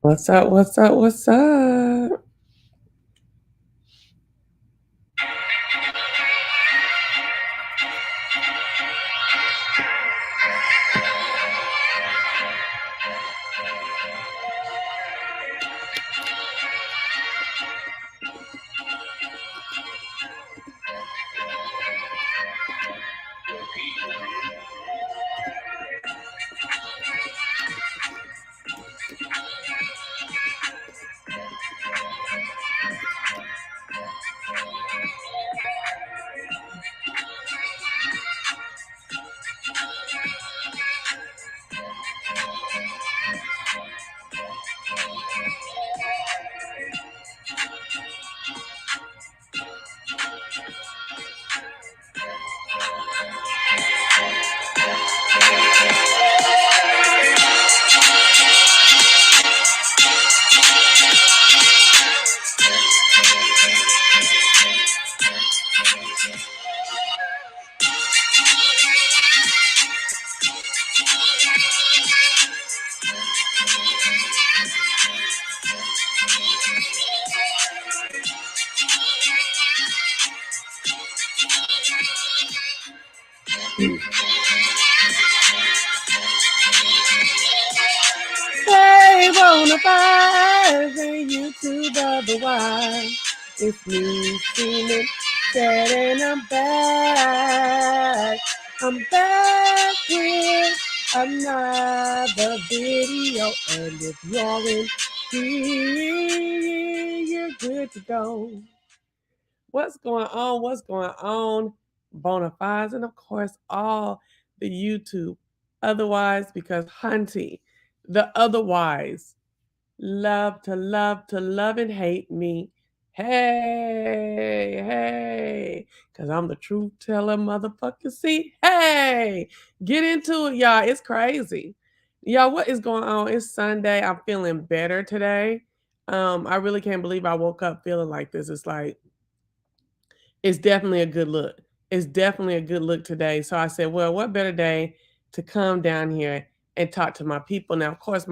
What's up? What's up? What's up? Hey, Bonafide, say YouTube otherwise. It's me, Seaman, said, and I'm back. I'm back with another video, and if you're in here, you're good to go. What's going on? What's going on? Bonafides, and of course, all the YouTube otherwise, because Hunty, the otherwise, love to love and hate me. Hey, because I'm the truth teller, motherfucker. See, hey, get into it, y'all. It's crazy. Y'all, what is going on? It's Sunday. I'm feeling better today. I really can't believe I woke up feeling like this. It's definitely a good look. It's definitely a good look today. So I said, well, what better day to come down here and talk to my people? Now, of course,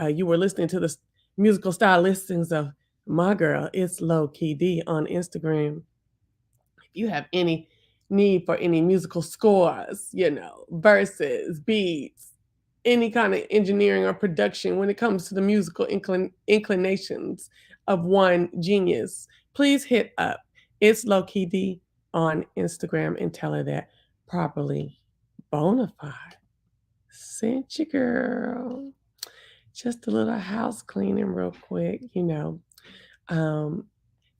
you were listening to the musical style listings of my girl, It's Low Key D on Instagram. If you have any need for any musical scores, verses, beats, any kind of engineering or production when it comes to the musical inclinations of one genius, please hit up It's Low Key D on Instagram and tell her that properly bona fide. Sent you, girl. Just a little house cleaning real quick, Um,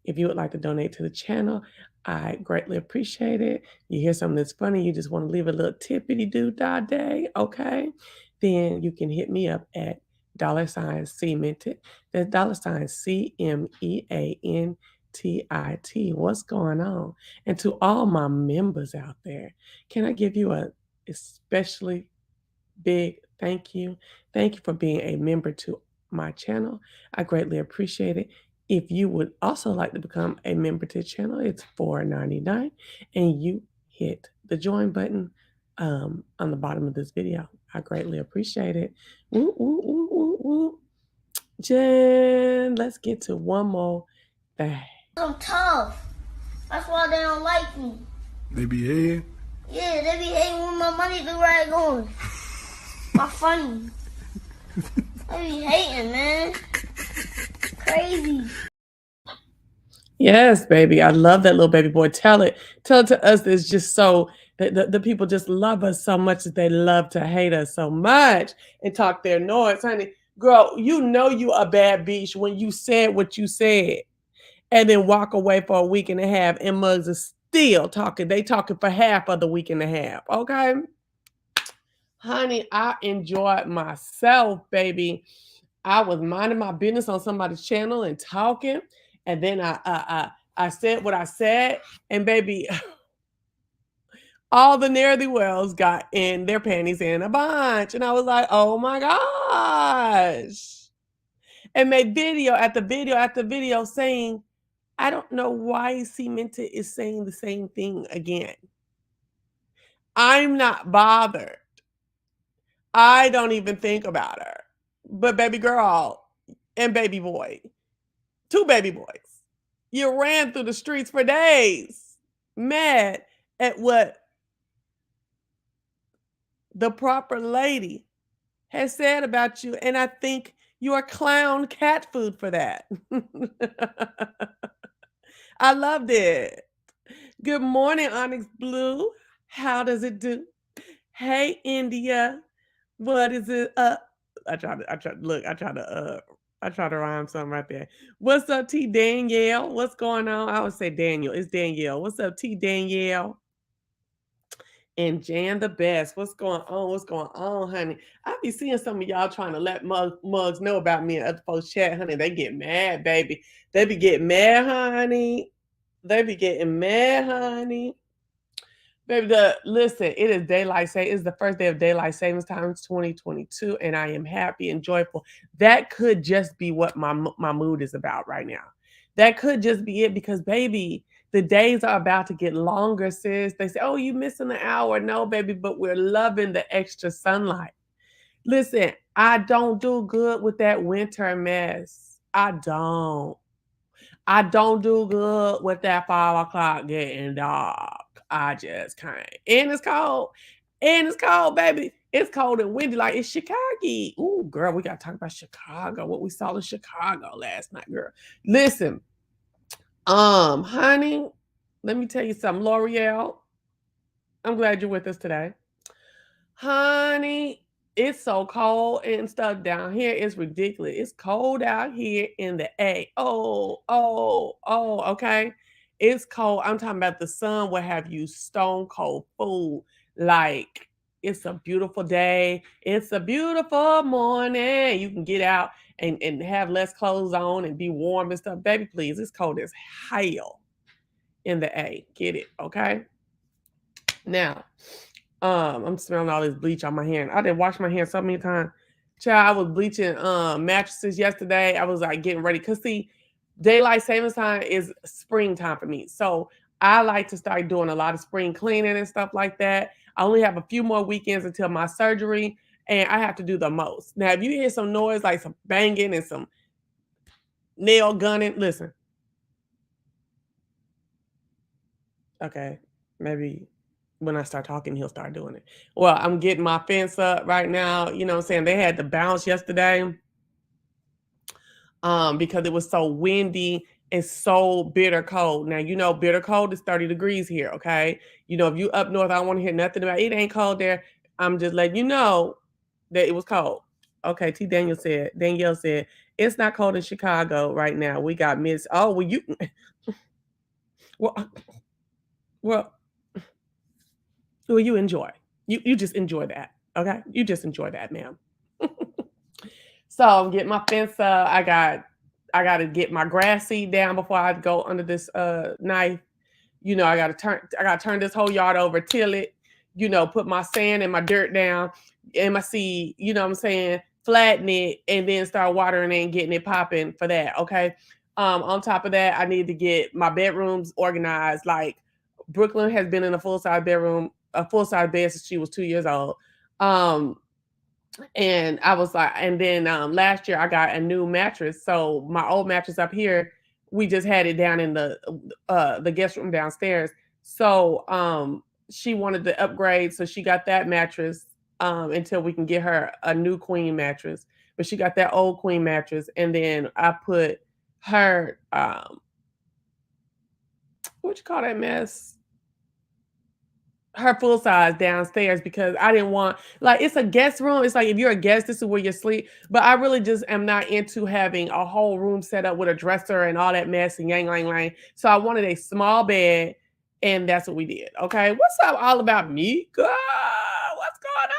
if you would like to donate to the channel, I greatly appreciate it. You hear something that's funny, you just want to leave a little tippity doo dah day, okay? Then you can hit me up at $ cemented. That's $CMEANTIT. What's going on? And to all my members out there, can I give you a especially big thank you? Thank you for being a member to my channel. I greatly appreciate it. If you would also like to become a member to the channel, it's $4.99, and you hit the join button on the bottom of this video. I greatly appreciate it. Woo, woo, woo, woo, woo. Jen, let's get to one more thing. I'm tough. That's why they don't like me. They be hating? Yeah, they be hating when my money be right on. My funny. They be hating, man. Crazy. Yes, baby. I love that little baby boy. Tell it to us. It's just so that the people just love us so much that they love to hate us so much and talk their noise. Honey, girl, you know you a bad bitch when you said what you said and then walk away for a week and a half and mugs are still talking. They talking for half of the week and a half. Okay. Honey, I enjoyed myself, baby. I was minding my business on somebody's channel and talking, and then I said what I said, and baby, all the ne'er do wells got in their panties in a bunch, and I was like, oh my gosh, and made video after video after video saying, I don't know why Cemented is saying the same thing again. I'm not bothered. I don't even think about her. But baby girl, and baby boy. 2 baby boys. You ran through the streets for days, mad at what the proper lady has said about you, and I think you are clown cat food for that. I loved it. Good morning, Onyx Blue. How does it do? Hey, India. What is it? I try to rhyme something right there. What's up, T Danielle? What's going on? I would say Daniel. It's Danielle. What's up, T Danielle? And Jan the best. What's going on? What's going on, honey? I be seeing some of y'all trying to let mugs know about me and other folks chat, honey. They get mad, baby. They be getting mad, honey. They be getting mad, honey. Baby, listen, it is daylight saving. It's the first day of daylight savings time. It's 2022, and I am happy and joyful. That could just be what my mood is about right now. That could just be it because, baby, the days are about to get longer, sis. They say, "Oh, you missing an hour?" No, baby, but we're loving the extra sunlight. Listen, I don't do good with that winter mess. I don't. I don't do good with that 5 o'clock getting dark. I just can't. And it's cold. And it's cold, baby. It's cold and windy. Like it's Chicago. Ooh, girl, we gotta talk about Chicago. What we saw in Chicago last night, girl. Listen, honey, let me tell you something. L'Oreal, I'm glad you're with us today. Honey, it's so cold and stuff down here. It's ridiculous. It's cold out here in the A. Okay. It's cold. I'm talking about the sun will have you stone cold food. Like it's a beautiful day. It's a beautiful morning. You can get out and have less clothes on and be warm and stuff. Baby, please. It's cold as hell in the A. Get it, okay? Now, I'm smelling all this bleach on my hand. I didn't wash my hands so many times. Child, I was bleaching mattresses yesterday. I was like getting ready. Cause see, daylight savings time is springtime for me. So I like to start doing a lot of spring cleaning and stuff like that. I only have a few more weekends until my surgery, and I have to do the most. Now, if you hear some noise like some banging and some nail gunning, listen. Okay, maybe when I start talking, he'll start doing it. Well, I'm getting my fence up right now. You know what I'm saying? They had to bounce yesterday because it was so windy and so bitter cold. Now, you know, bitter cold is 30 degrees here, okay? You know, if you up north, I don't want to hear nothing about it. It ain't cold there. I'm just letting you know that it was cold. Okay, Danielle said, it's not cold in Chicago right now. We got mist. Oh, well, well, well, well, you enjoy. You just enjoy that. Okay? You just enjoy that, ma'am. So I'm getting my fence up. I gotta get my grass seed down before I go under this knife. You know, I gotta turn this whole yard over, till it, you know, put my sand and my dirt down and my seed, you know what I'm saying, flatten it, and then start watering it and getting it popping for that. Okay. On top of that, I need to get my bedrooms organized. Like Brooklyn has been in a full-size bed since she was 2 years old. And I was like, and then last year I got a new mattress. So my old mattress up here, we just had it down in the guest room downstairs. So she wanted to upgrade, so she got that mattress until we can get her a new queen mattress. But she got that old queen mattress, and then I put her what you call that mess? Her full size downstairs because I didn't want, like, it's a guest room. It's like if you're a guest, this is where you sleep. But I really just am not into having a whole room set up with a dresser and all that mess and yang lang lang. So I wanted a small bed, and that's what we did. Okay, what's up? All about me, girl? What's going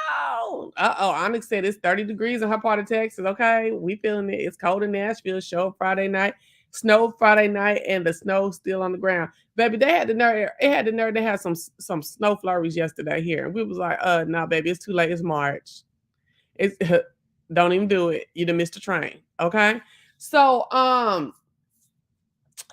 on? Onyx said it's 30 degrees in her part of Texas. Okay, we feeling it. It's cold in Nashville. Show Friday night. Snow Friday night, and the snow still on the ground. Baby, they had the nerve. It had the nerve. They had some snow flurries yesterday here, and we was like, nah, baby, it's too late. It's March. It's don't even do it. You done missed the train. Okay. So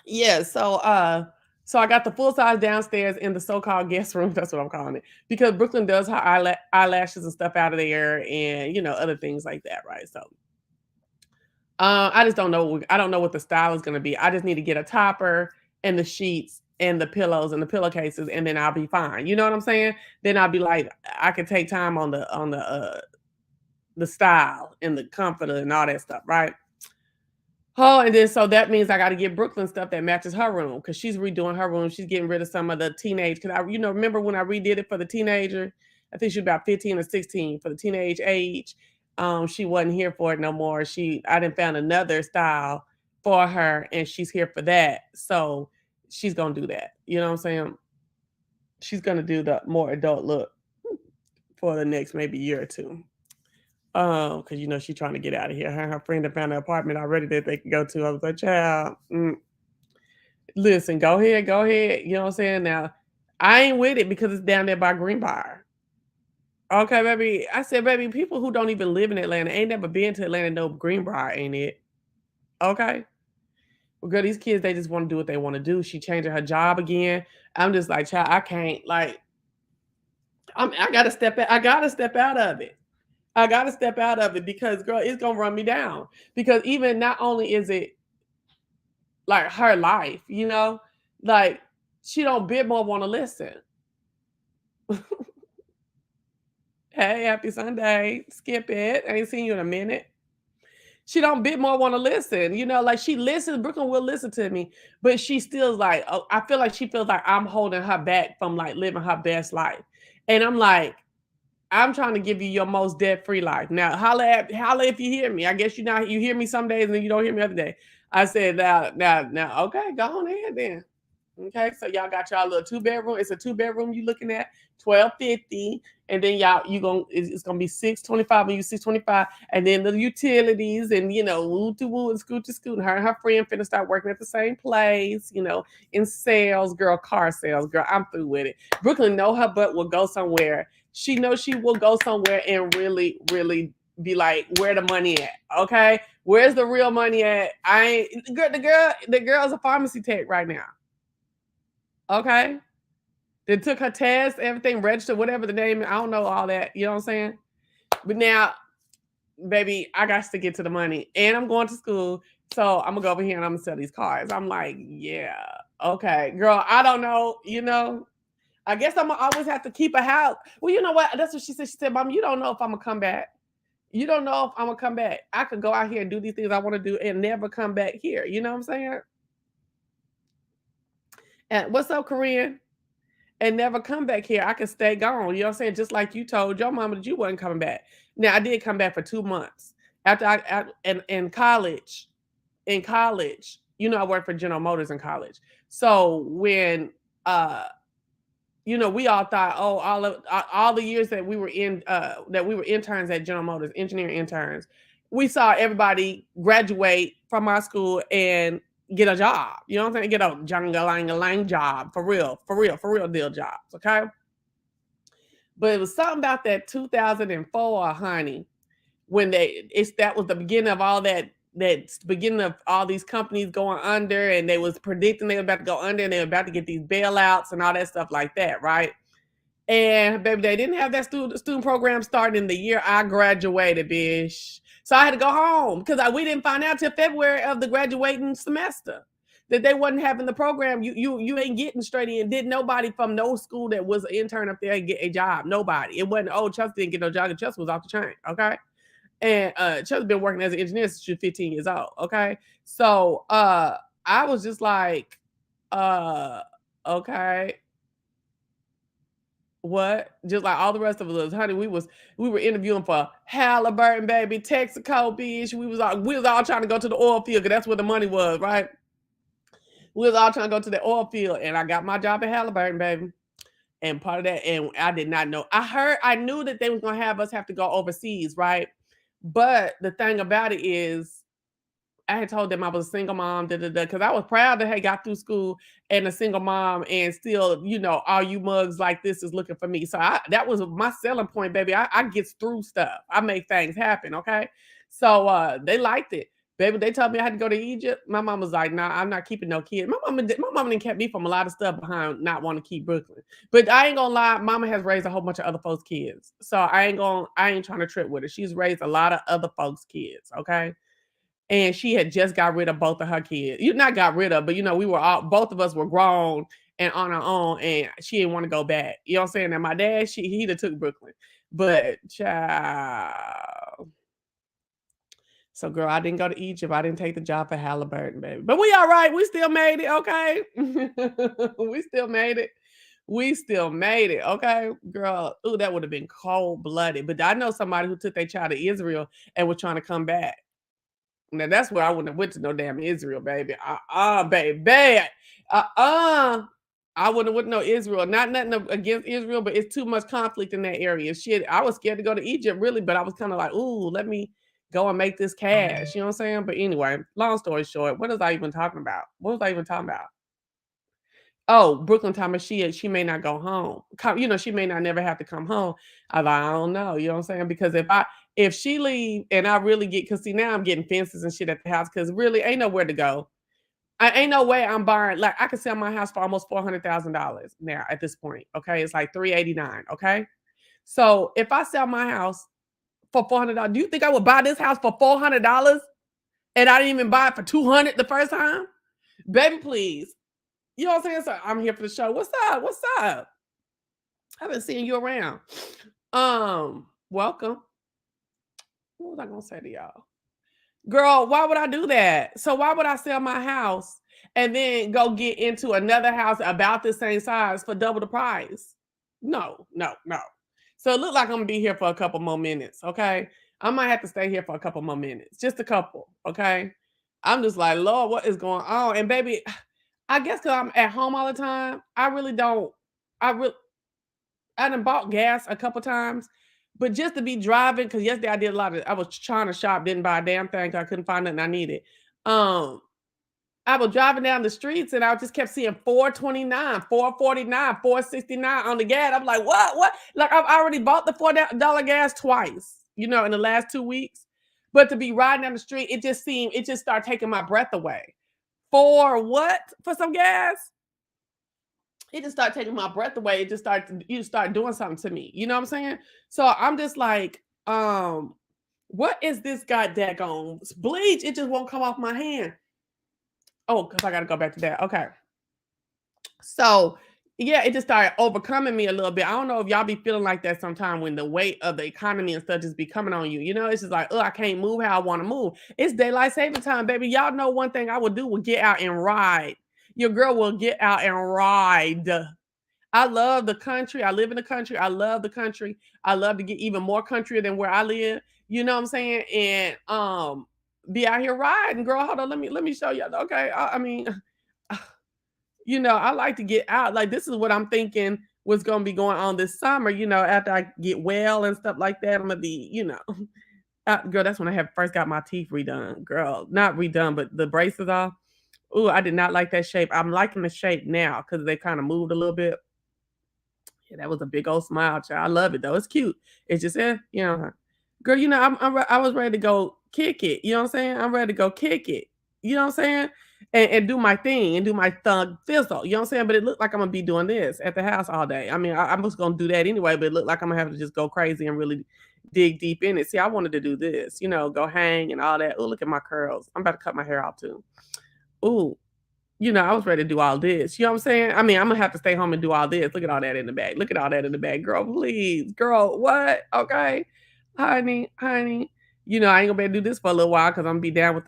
yeah. So I got the full size downstairs in the so-called guest room. That's what I'm calling it, because Brooklyn does her eyelashes and stuff out of there, and you know, other things like that, right? So I just don't know. I don't know what the style is gonna be. I just need to get a topper and the sheets and the pillows and the pillowcases, and then I'll be fine. You know what I'm saying? Then I'll be like, I can take time on the style and the comforter and all that stuff, right? Oh, and then so that means I got to get Brooklyn stuff that matches her room because she's redoing her room. She's getting rid of some of the teenage. Because remember when I redid it for the teenager? I think she was about 15 or 16 for the teenage age. She wasn't here for it no more. I didn't found another style for her, and she's here for that. So she's gonna do that. You know what I'm saying? She's gonna do the more adult look for the next maybe year or two. Because she's trying to get out of here. Her and her friend have found an apartment already that they can go to. I was like, child, listen, go ahead, go ahead. You know what I'm saying? Now, I ain't with it because it's down there by Greenbrier. Okay, baby. I said, baby, people who don't even live in Atlanta ain't never been to Atlanta, know Greenbrier, ain't it? Okay. Well, girl, these kids, they just want to do what they want to do. She changing her job again. I'm just like, child, I can't like I gotta step out. I gotta step out of it. I gotta step out of it because girl, it's gonna run me down. Because even not only is it like her life, like she don't bit more want to listen. Hey, happy Sunday. Skip it. I ain't seen you in a minute. She don't bit more want to listen. Like she listens. Brooklyn will listen to me, but she still like, oh, I feel like she feels like I'm holding her back from like living her best life. And I'm like, I'm trying to give you your most debt-free life. Now, holla if you hear me. I guess you hear me some days and you don't hear me other day. I said, now, okay, go on ahead then. Okay, so y'all got y'all little 2-bedroom. It's a 2-bedroom you looking at, 1250, and then it's gonna be 625 when you 625, and then the utilities and woo to woo and scoot to scoot. And her and her friend finna start working at the same place, in sales, girl, car sales, girl. I'm through with it. Brooklyn know her butt will go somewhere. She knows she will go somewhere and really, really be like, where the money at? Okay, where's the real money at? The girl's a pharmacy tech right now. Okay. They took her test, everything, registered, whatever the name. I don't know all that. You know what I'm saying? But now, baby, I got to get to the money. And I'm going to school. So I'm gonna go over here and I'm gonna sell these cars. I'm like, yeah, okay. Girl, I don't know, I guess I'm gonna always have to keep a house. Well, you know what? That's what she said. She said, Mom, you don't know if I'm gonna come back. You don't know if I'm gonna come back. I could go out here and do these things I want to do and never come back here. You know what I'm saying? And what's up, Korean? And never come back here. I could stay gone. You know what I'm saying? Just like you told your mama that you wasn't coming back. Now I did come back for 2 months after in college. In college, I worked for General Motors in college. So when we all thought, oh, all the years that we were interns at General Motors, engineering interns, we saw everybody graduate from our school and get a job. You know what I'm saying? Get a jungle job for real deal jobs. Okay. But it was something about that 2004, honey, when that was the beginning of all that beginning of all these companies going under, and they was predicting they were about to go under and they were about to get these bailouts and all that stuff like that, right? And baby, they didn't have that student program starting in the year I graduated, bitch. So I had to go home because we didn't find out till February of the graduating semester that they wasn't having the program. You ain't getting straight in. Did nobody from no school that was an intern up there get a job? Nobody. It wasn't. Oh, Chelsea didn't get no job. Chelsea was off the chain. Okay. And Chelsea's been working as an engineer since she was 15 years old. Okay. So I was just like, okay. What? Just like all the rest of us, honey. We were interviewing for Halliburton, baby, Texaco, bitch. We was all trying to go to the oil field because that's where the money was, right? We was all trying to go to the oil field, and I got my job at Halliburton, baby. And part of that, and I did not know. I knew that they was gonna have us have to go overseas, right? But the thing about it is, I had told them I was a single mom, because I was proud that I got through school and a single mom, and still, all you mugs like this is looking for me. So that was my selling point, baby. I gets through stuff. I make things happen, okay? So they liked it. Baby, they told me I had to go to Egypt. My mom was like, nah, I'm not keeping no kid. My mama didn't kept me from a lot of stuff behind not wanting to keep Brooklyn. But I ain't gonna lie, mama has raised a whole bunch of other folks' kids. So I ain't trying to trip with her. She's raised a lot of other folks' kids, okay? and she had just got rid of both of her kids. You not got rid of, but we were all both of us were grown and on our own, and she didn't want to go back. You know what I'm saying? And my dad, he took Brooklyn, but child. So, girl, I didn't go to Egypt. I didn't take the job for Halliburton, baby. But we all right. We still made it, okay? We still made it. We still made it, okay? Girl, ooh, that would have been cold-blooded. But I know somebody who took their child to Israel and was trying to come back. Now, that's where I wouldn't have went to no damn Israel, baby. Baby. I wouldn't have went to no Israel. Not nothing against Israel, but it's too much conflict in that area. Shit, I was scared to go to Egypt, really, but I was kind of like, ooh, let me go and make this cash. You know what I'm saying? But anyway, long story short, what was I even talking about? What was I even talking about? Oh, Brooklyn time, she may not go home. She may not never have to come home. I don't know. You know what I'm saying? Because if she leave and I really get, because see now I'm getting fences and shit at the house because really ain't nowhere to go. I ain't no way I'm buying, like I could sell my house for almost $400,000 now at this point. Okay, it's like 389. Okay, so if I sell my house for $400, do you think I would buy this house for $400 and I didn't even buy it for 200 the first time? Baby, please. You know what I'm saying? So I'm here for the show. What's up? What's up? I've been seeing you around. Welcome. What was I gonna say to y'all? Girl, why would I do that? So why would I sell my house and then go get into another house about the same size for double the price? No, no, no. So it looked like I'm gonna be here for a couple more minutes. Okay. I might have to stay here for a couple more minutes. Just a couple. Okay. I'm just like, Lord, what is going on? And baby, I guess because I'm at home all the time, I really don't. I really I done bought gas a couple times, but just to be driving, because yesterday I was trying to shop, didn't buy a damn thing 'cause I couldn't find nothing I needed. Um, I was driving down the streets and I just kept seeing 429, 449, 469 on the gas. I'm like, what? What? Like I've already bought the $4 gas twice, in the last 2 weeks. But to be riding down the street, it just started taking my breath away. For what? For some gas? It just started taking my breath away. It just start doing something to me. You know what I'm saying? So I'm just like, what is this goddamn bleach? It just won't come off my hand. Oh, because I gotta go back to that. Okay. So yeah, it just started overcoming me a little bit. I don't know if y'all be feeling like that sometime when the weight of the economy and stuff just be coming on you. It's just like, oh, I can't move how I want to move. It's daylight saving time, baby. Y'all know one thing I would do would get out and ride. Your girl will get out and ride. I love the country. I live in the country. I love the country. I love to get even more country than where I live. You know what I'm saying? And be out here riding, girl. Hold on, let me show you. Okay. I mean, I like to get out. Like this is what I'm thinking was gonna be going on this summer, after I get well and stuff like that. I'm gonna be, girl, that's when I have first got my teeth redone. Girl, not redone, but the braces off. Ooh, I did not like that shape. I'm liking the shape now because they kind of moved a little bit. Yeah, that was a big old smile, child. I love it though. It's cute. It's just, girl. I was ready to go kick it. You know what I'm saying? I'm ready to go kick it. You know what I'm saying? And do my thing and do my thug fizzle. You know what I'm saying? But it looked like I'm gonna be doing this at the house all day. I mean, I'm just gonna do that anyway. But it looked like I'm gonna have to just go crazy and really dig deep in it. See, I wanted to do this. Go hang and all that. Oh, look at my curls. I'm about to cut my hair off too. Ooh, I was ready to do all this. You know what I'm saying? I mean, I'm gonna have to stay home and do all this. Look at all that in the bag. Look at all that in the bag. Girl, please. Girl, what? Okay. Honey, honey. I ain't gonna be able to do this for a little while because I'm gonna be down with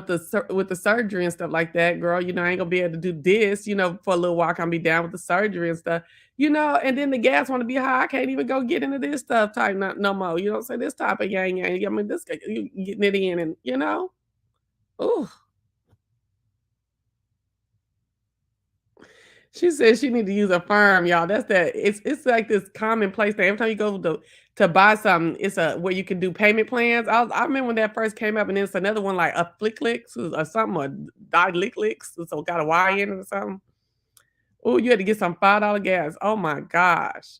the surgery and stuff like that, girl. I ain't gonna be able to do this, for a little while. I'm be down with the surgery and stuff, and then the gas wanna be high. I can't even go get into this stuff type no more. You don't say this type of yang yang. I mean, this you getting it in and Ooh. She said she need to use a firm, y'all. That's that. It's like this commonplace thing. Every time you go to buy something, it's a where you can do payment plans. I remember when that first came up, and then it's another one like a Flicklix or something, or Dilicklix, so got a Y in it or something. Oh, you had to get some $5 gas. Oh my gosh.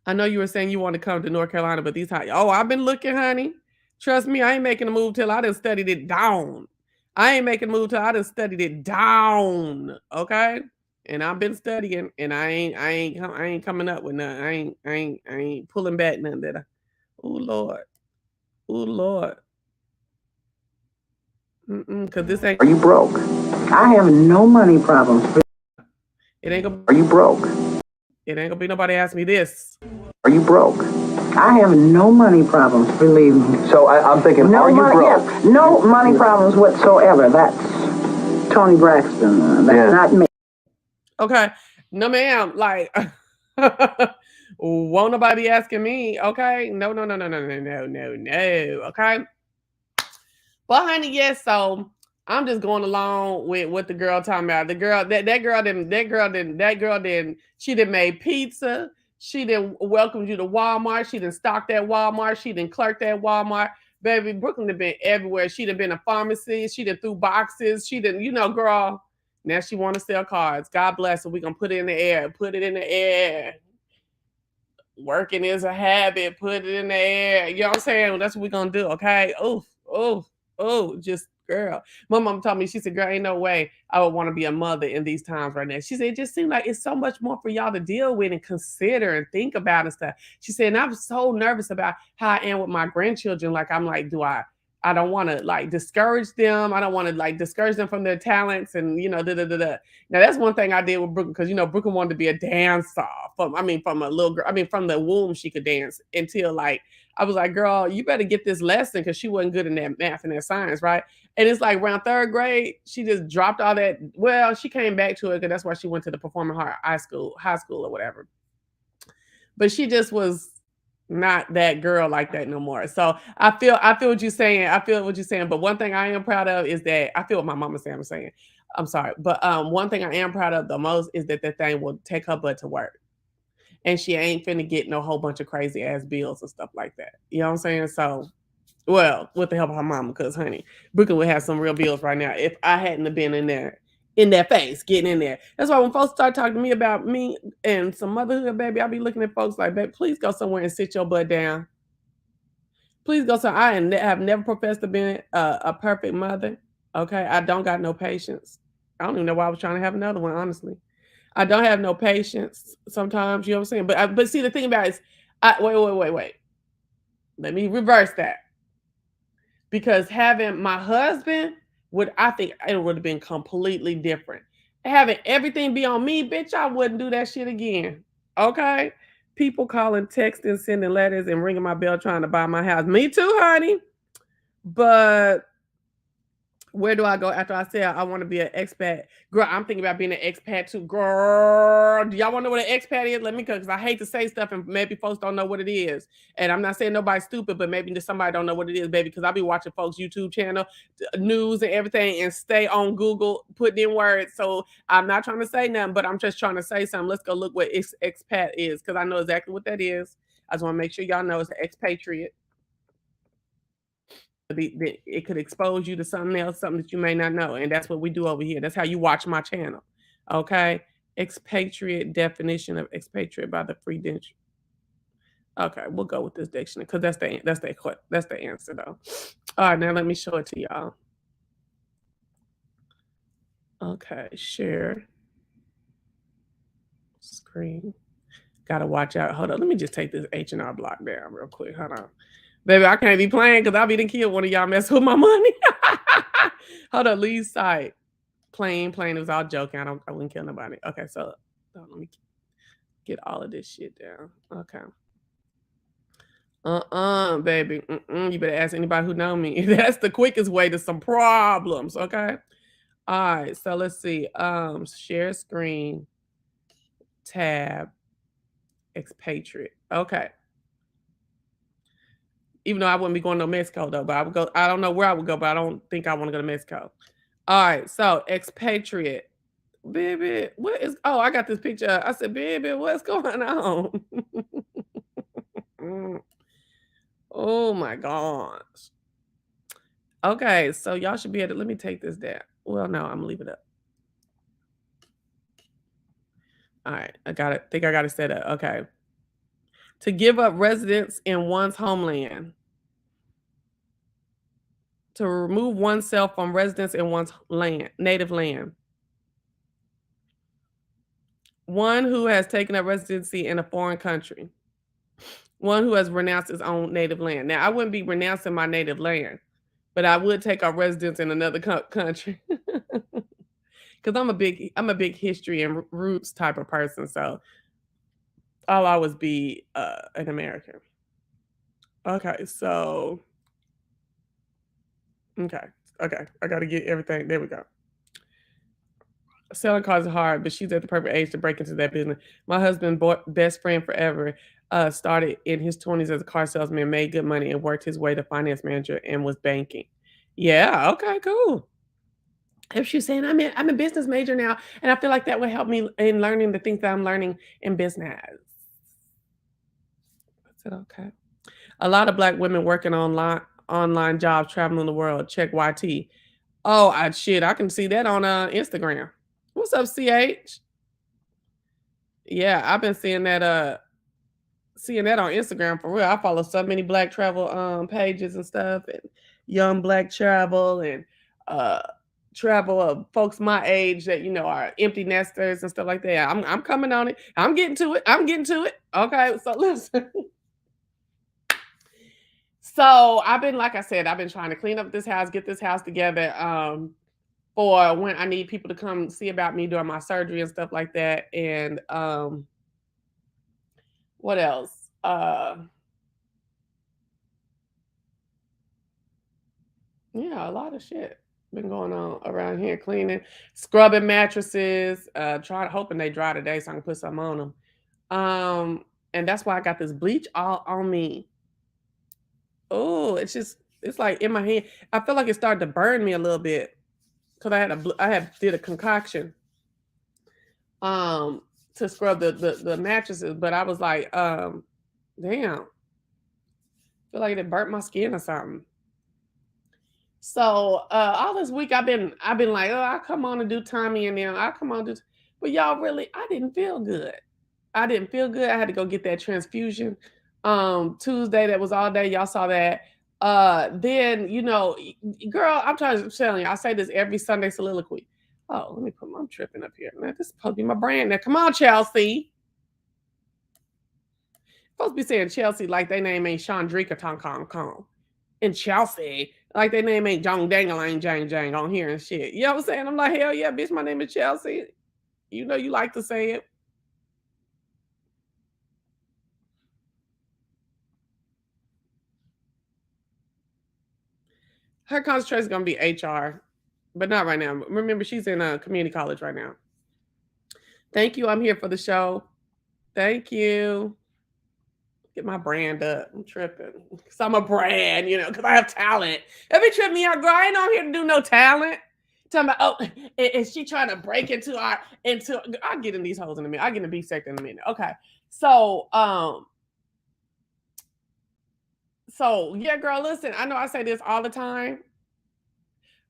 I know you were saying you want to come to North Carolina, but these high. Oh, I've been looking, honey. Trust me, I ain't making a move till I done studied it down. I ain't making a move till I done studied it down. Okay. And I've been studying and I ain't coming up with nothing. I ain't pulling back nothing that oh Lord. Oh Lord. Cause this ain't. Are you broke? I have no money problems. It ain't gonna. Are you broke? It ain't gonna be nobody ask me this. Are you broke? I have no money problems, believe me. So I'm thinking, No are you money, broke? yes, no money problems whatsoever. That's Tony Braxton. That's not me. Okay. No, ma'am. Like, won't nobody be asking me? Okay. No. Okay. But honey, yes. So I'm just going along with what the girl talking about. The girl she done made pizza. She done welcomed you to Walmart. She done stocked at Walmart. She done clerked at Walmart. Baby, Brooklyn done been everywhere. She done been a pharmacy. She done threw boxes. She done, girl. Now she want to sell cards. God bless her. We gonna put it in the air. Put it in the air. Working is a habit. Put it in the air. You know what I'm saying? Well, that's what we gonna do. Okay. Just girl. My mom told me, she said, girl, ain't no way I would want to be a mother in these times right now. She said, it just seemed like it's so much more for y'all to deal with and consider and think about and stuff. She said, and I'm so nervous about how I am with my grandchildren. Like, I'm like, I don't want to like discourage them. I don't want to like discourage them from their talents and Now that's one thing I did with Brooklyn because Brooklyn wanted to be a dancer from a little girl. From the womb she could dance until like I was like, girl, you better get this lesson because she wasn't good in that math and that science, right? And it's like around third grade, she just dropped all that. Well, she came back to it because that's why she went to the performing art high school or whatever. But she just was not that girl like that no more. So I feel what you're saying. I feel what you're saying. But one thing I am proud of is that I feel what my mama saying. I'm saying. I'm sorry. But one thing I am proud of the most is that thing will take her butt to work. And she ain't finna get no whole bunch of crazy ass bills and stuff like that. You know what I'm saying? So, well, with the help of her mama, because honey, Brooklyn would have some real bills right now if I hadn't have been in there. In that face, getting in there. That's why when folks start talking to me about me and some motherhood, baby, I'll be looking at folks like, baby, please go somewhere and sit your butt down. Please go somewhere. I have never professed to be a perfect mother. Okay, I don't got no patience. I don't even know why I was trying to have another one, honestly. I don't have no patience sometimes, you know what I'm saying? But see, the thing about it is, wait. Let me reverse that. Because having my husband I think it would have been completely different. Having everything be on me, bitch, I wouldn't do that shit again. Okay? People calling, texting, sending letters, and ringing my bell trying to buy my house. Me too, honey. But where do I go after I say I want to be an expat? Girl, I'm thinking about being an expat too. Girl, do y'all want to know what an expat is? Let me go, because I hate to say stuff and maybe folks don't know what it is. And I'm not saying nobody's stupid, but maybe just somebody don't know what it is, baby, because I be watching folks' YouTube channel, news and everything, and stay on Google, putting in words. So I'm not trying to say nothing, but I'm just trying to say something. Let's go look what expat is, because I know exactly what that is. I just want to make sure y'all know it's an expatriate. It could expose you to something else, something that you may not know. And that's what we do over here. That's how you watch my channel. Okay. Expatriate, definition of expatriate by the Free Dictionary. Okay, we'll go with this dictionary because that's the answer though. All right, now let me show it to y'all. Okay, share screen. Gotta watch out. Hold on, let me just take this H&R block down real quick. Hold on. Baby, I can't be playing because I'll be the kid one of y'all mess with my money. Hold on, leave site. Plain. It was all joking. I wouldn't kill nobody. Okay, so let me get all of this shit down. Okay. Baby. You better ask anybody who know me. That's the quickest way to some problems. Okay. All right. So let's see. Share screen. Tab. Expatriate. Okay. Even though I wouldn't be going to Mexico though, but I would go. I don't know where I would go, but I don't think I want to go to Mexico. All right. So expatriate. Baby, what is? Oh, I got this picture. I said, baby, what's going on? Oh my gosh. Okay, so y'all should be able to. Let me take this down. Well, no, I'm gonna leave it up. All right, I got it. Think I got it set up. Okay. To give up residence in one's homeland. To remove oneself from residence in one's native land. One who has taken up residency in a foreign country. One who has renounced his own native land. Now, I wouldn't be renouncing my native land, but I would take our residence in another country. Because I'm a big history and roots type of person, so I'll always be an American. Okay, so okay, I got to get everything. There we go. Selling cars is hard, but she's at the perfect age to break into that business. My husband, best friend forever, started in his 20s as a car salesman, made good money, and worked his way to finance manager and was banking. Yeah, okay, cool. If she's saying I'm a business major now, and I feel like that would help me in learning the things that I'm learning in business. I said okay. A lot of Black women working online jobs, traveling the world. Check YT. Oh, I can see that on Instagram. What's up, CH? Yeah, I've been seeing that on Instagram for real. I follow so many Black travel pages and stuff, and young Black travel, and uh travel of folks my age that are empty nesters and stuff like that. I'm coming on it. I'm getting to it. Okay, so listen. So I've been, like I said, I've been trying to clean up this house, get this house together, for when I need people to come see about me during my surgery and stuff like that. And what else? Yeah, a lot of shit been going on around here. Cleaning, scrubbing mattresses, hoping they dry today so I can put some on them. And that's why I got this bleach all on me. Oh, it's like in my hand. I feel like it started to burn me a little bit because I did a concoction to scrub the mattresses, but I was like, damn, feel like it burnt my skin or something. So all this week I've been like, oh, I'll come on and do Tommy and them. I'll come on and do, but y'all really, I didn't feel good. I had to go get that transfusion. Tuesday, that was all day. Y'all saw that. Then girl, I'm telling you, I say this every Sunday soliloquy. Oh, let me I'm tripping up here. Man, this is supposed to be my brand now. Come on, Chelsea. Supposed to be saying Chelsea like their name ain't Chandrika Tong Kong Kong. And Chelsea, like their name ain't Jong Dangalang Jang Jang on here and shit. You know what I'm saying? I'm like, hell yeah, bitch, my name is Chelsea. You know you like to say it. Her concentration is gonna be HR, but not right now. Remember, she's in a community college right now. Thank you. I'm here for the show. Thank you. Get my brand up. I'm tripping. Because I'm a brand, because I have talent. Every trip me out, girl, I ain't on here to do no talent. Talking about, oh, is she trying to break into I'll get in these holes in a minute. I'll get in the beef sector in a minute. Okay. So yeah, girl, listen, I know I say this all the time.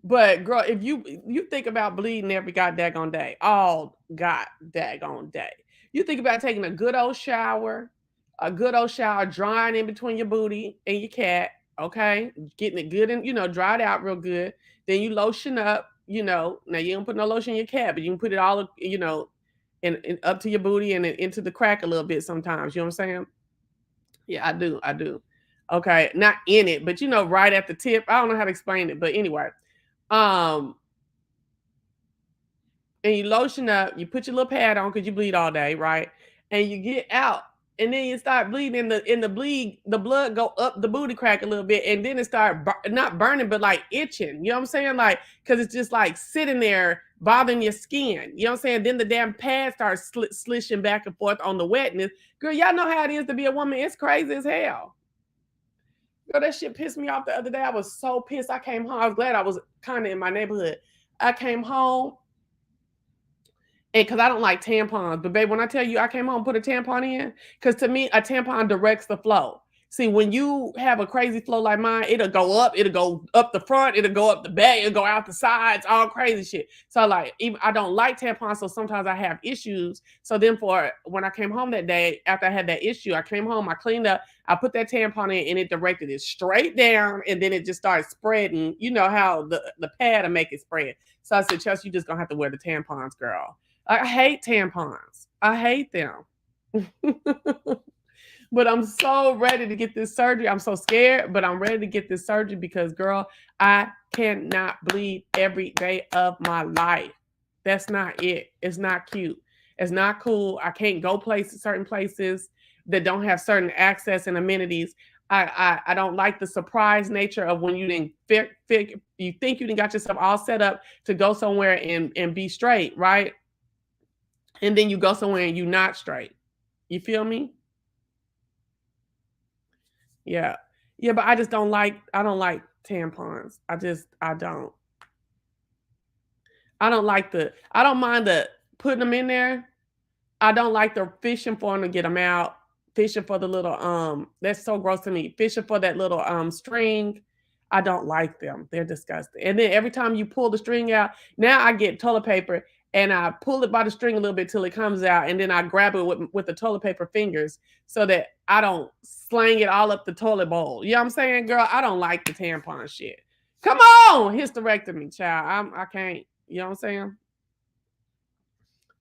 But girl, if you think about bleeding every god daggone day, all god daggone day. You think about taking a good old shower, drying in between your booty and your cat, okay? Getting it good and dried out real good. Then you lotion up, Now you don't put no lotion in your cat, but you can put it all, in up to your booty and into the crack a little bit sometimes. You know what I'm saying? Yeah, I do. Okay, not in it, but right at the tip. I don't know how to explain it, but anyway. And you lotion up, you put your little pad on because you bleed all day, right? And you get out, and then you start bleeding. The blood go up the booty crack a little bit, and then it start not burning, but like itching. You know what I'm saying? Like, because it's just like sitting there bothering your skin. You know what I'm saying? Then the damn pad starts slishing back and forth on the wetness. Girl, y'all know how it is to be a woman. It's crazy as hell. Girl, that shit pissed me off the other day. I was so pissed. I came home. I was glad I was kind of in my neighborhood. I came home, and because I don't like tampons, but babe, when I tell you I came home and put a tampon in, because to me, a tampon directs the flow. See, when you have a crazy flow like mine, it'll go up the front, it'll go up the back, it'll go out the sides, all crazy shit. So like, even I don't like tampons, so sometimes I have issues. So then when I came home that day, after I had that issue, I came home, I cleaned up, I put that tampon in, and it directed it straight down, and then it just started spreading. You know how the pad will make it spread. So I said, Chelsea, you just gonna have to wear the tampons, girl. I hate tampons. I hate them. But I'm so ready to get this surgery. I'm so scared, but I'm ready to get this surgery because, girl, I cannot bleed every day of my life. That's not it. It's not cute. It's not cool. I can't go certain places that don't have certain access and amenities. I don't like the surprise nature of when you didn't you think you didn't got yourself all set up to go somewhere and be straight, right? And then you go somewhere and you're not straight. You feel me? Yeah. Yeah, but I just don't like tampons. I don't. I don't mind the putting them in there. I don't like the fishing for them to get them out. Fishing for the little that's so gross to me. Fishing for that little string. I don't like them. They're disgusting. And then every time you pull the string out, now I get toilet paper and I pull it by the string a little bit till it comes out, and then I grab it with the toilet paper fingers so that I don't slang it all up the toilet bowl. You know what I'm saying, girl? I don't like the tampon shit. Come on, hysterectomy, child. I can't. You know what I'm saying?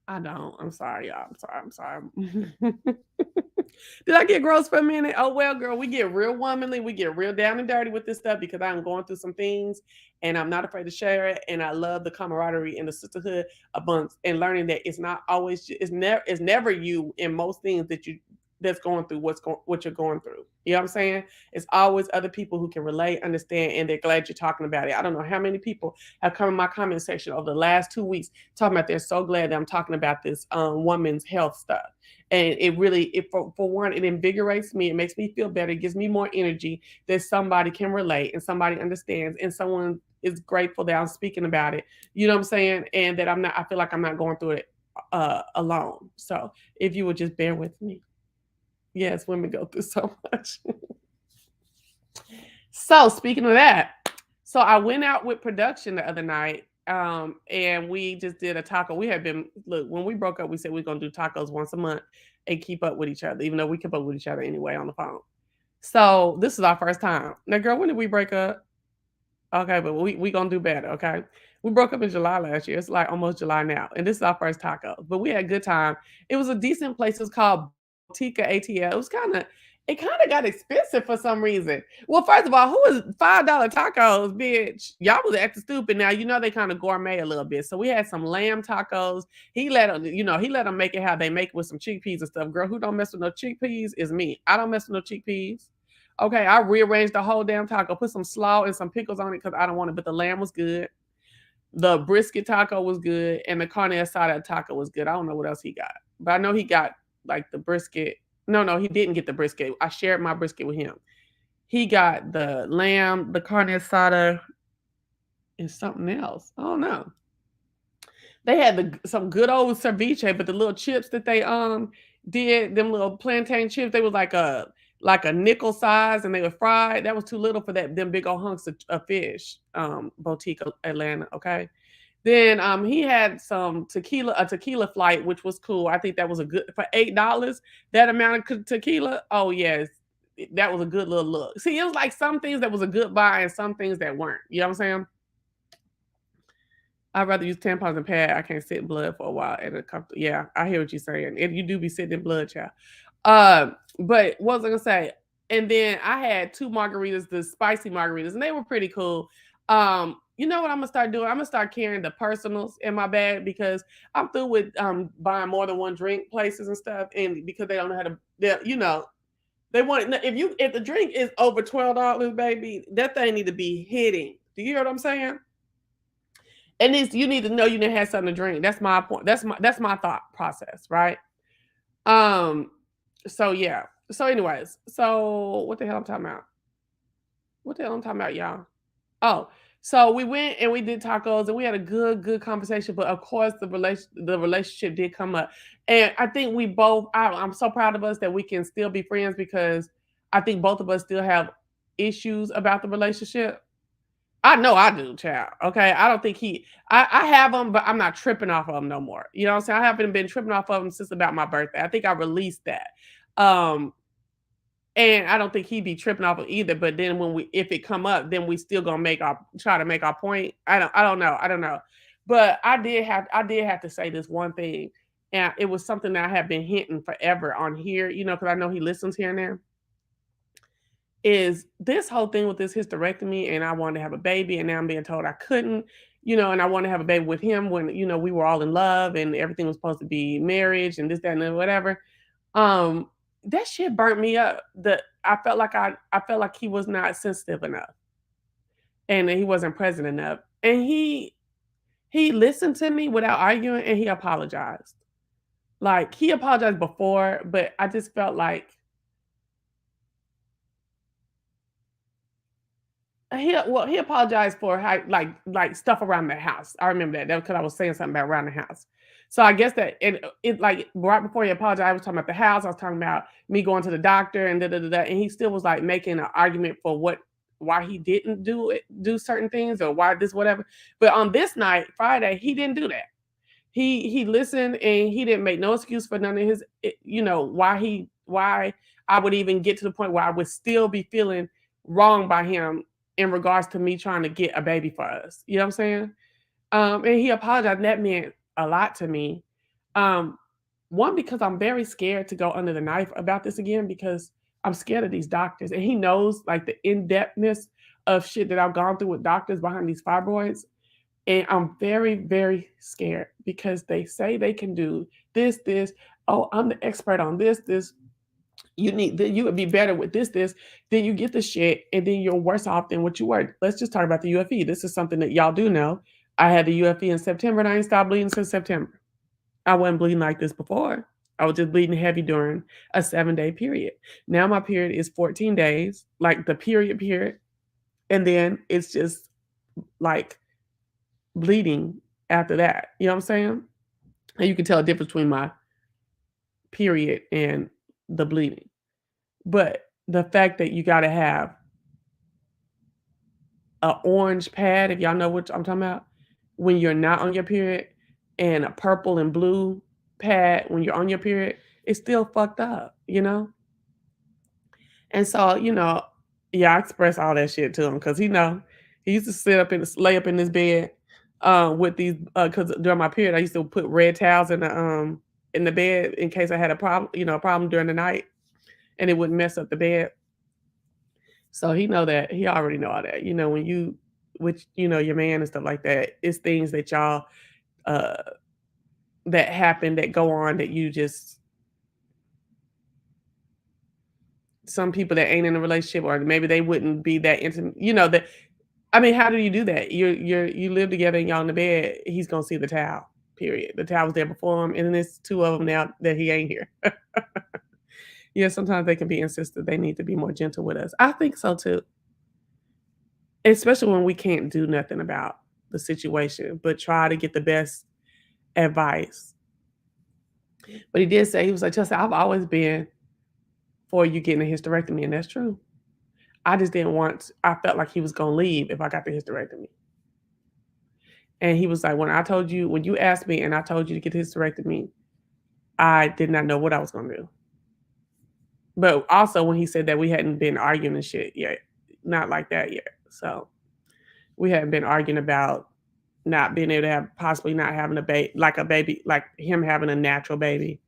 I don't. I'm sorry, y'all. I'm sorry. Did I get gross for a minute? Oh well, girl, we get real womanly, we get real down and dirty with this stuff because I'm going through some things and I'm not afraid to share it. And I love the camaraderie and the sisterhood amongst and learning that it's not always it's never you in most things that's going through what you're going through. You know what I'm saying? It's always other people who can relate, understand, and they're glad you're talking about it. I don't know how many people have come in my comment section over the last 2 weeks talking about they're so glad that I'm talking about this woman's health stuff. And for one, it invigorates me. It makes me feel better. It gives me more energy that somebody can relate and somebody understands and someone is grateful that I'm speaking about it. You know what I'm saying? And that I feel like I'm not going through it alone. So if you would just bear with me. Yes, women go through so much. So speaking of that, so I went out with production the other night, and we just did a taco. We had been when we broke up, we said we are gonna do tacos once a month and keep up with each other, even though we keep up with each other anyway on the phone. So this is our first time. Now, girl, when did we break up? Okay, but we gonna do better. Okay, we broke up in July last year. It's like almost July now, and this is our first taco. But we had a good time. It was a decent place. It's called Tika ATL. It kind of got expensive for some reason. Well, first of all, who is $5 tacos, bitch? Y'all was acting stupid. Now you know they kind of gourmet a little bit. So we had some lamb tacos. He let them make it how they make it with some chickpeas and stuff. Girl, who don't mess with no chickpeas is me. I don't mess with no chickpeas. Okay, I rearranged the whole damn taco, put some slaw and some pickles on it because I don't want it, but the lamb was good. The brisket taco was good, and the carne asada taco was good. I don't know what else he got, but I know he got like the brisket. No, he didn't get the brisket. I shared my brisket with him. He got the lamb, the carne asada, and something else. I don't know. They had some good old ceviche, but the little chips that they did, them little plantain chips, they was like a nickel size, and they were fried. That was too little for them big old hunks of fish. Boutique Atlanta, okay. Then he had a tequila flight, which was cool. I think that was a good for $8. That amount of tequila. Oh yes, that was a good little look. See, it was like some things that was a good buy and some things that weren't. You know what I'm saying? I'd rather use tampons and pad. I can't sit in blood for a while at a comfortable. Yeah, I hear what you're saying. If you do be sitting in blood, child. But what was I gonna say? And then I had 2 margaritas, the spicy margaritas, and they were pretty cool. You know what I'm gonna start doing? I'm gonna start carrying the personals in my bag because I'm through with buying more than one drink places and stuff, and because they don't know how to, they want if the drink is over $12, baby, that thing need to be hitting. Do you hear what I'm saying? And you need to know you didn't have something to drink. That's my point. That's my thought process, right? So yeah. So anyways, so what the hell I'm talking about? What the hell I'm talking about, y'all? Oh, so we went and we did tacos and we had a good conversation. But of course, the relationship did come up, and I think we both. I'm so proud of us that we can still be friends because I think both of us still have issues about the relationship. I know I do, child. Okay. I don't think I have them, but I'm not tripping off of them no more. You know what I'm saying? I haven't been tripping off of them since about my birthday. I think I released that. Um, and I don't think he'd be tripping off of either. But then if it come up, then we still gonna try to make our point. I don't know. But I did have to say this one thing. and it was something that I have been hinting forever on here, because I know he listens here and there, is this whole thing with this hysterectomy, and I wanted to have a baby, and now I'm being told I couldn't, and I want to have a baby with him when, we were all in love and everything was supposed to be marriage and this, that, and whatever. Um, that shit burnt me up. I felt like he was not sensitive enough and that he wasn't present enough. And he listened to me without arguing and he apologized. Like he apologized before, but I just felt like he apologized for how like stuff around the house. I remember that because I was saying something about around the house. So I guess that it like right before he apologized, I was talking about the house. I was talking about me going to the doctor and da da da da. And he still was like making an argument for why he didn't do certain things or why this whatever. But on this night, Friday, he didn't do that. He listened and he didn't make no excuse for none of his why I would even get to the point where I would still be feeling wrong by him in regards to me trying to get a baby for us. You know what I'm saying? And he apologized. And that meant a lot to me. One, because I'm very scared to go under the knife about this again because I'm scared of these doctors. And he knows like the in-depthness of shit that I've gone through with doctors behind these fibroids. And I'm very, very scared because they say they can do this. Oh, I'm the expert on this. You would be better with this. Then you get the shit and then you're worse off than what you were. Let's just talk about the UFE. This is something that y'all do know. I had the UFE in September and I ain't stopped bleeding since September. I wasn't bleeding like this before. I was just bleeding heavy during a 7-day period. Now my period is 14 days, like the period. And then it's just like bleeding after that. You know what I'm saying? And you can tell a difference between my period and the bleeding. But the fact that you got to have an orange pad, if y'all know what I'm talking about, when you're not on your period, and a purple and blue pad when you're on your period, it's still fucked up, And so, yeah, I express all that shit to him because he used to lay up in this bed with these because during my period I used to put red towels in the bed in case I had a problem during the night and it wouldn't mess up the bed. So he already know all that. When you with your man and stuff like that, it's things that y'all that happen that go on that you just some people that ain't in a relationship or maybe they wouldn't be that intimate, that I mean, how do you do that? You live together and y'all in the bed, he's gonna see the towel, period. The towel was there before him, and then there's 2 of them now that he ain't here. Yeah, sometimes they can be insistent. They need to be more gentle with us. I think so too. Especially when we can't do nothing about the situation, but try to get the best advice. But he did say, he was like, Chelsea, I've always been for you getting a hysterectomy, and that's true. I felt like he was going to leave if I got the hysterectomy. And he was like, when you asked me and I told you to get the hysterectomy, I did not know what I was going to do. But also when he said that we hadn't been arguing and shit yet, not like that yet. So we hadn't been arguing about not being able to possibly not having a baby, like him having a natural baby.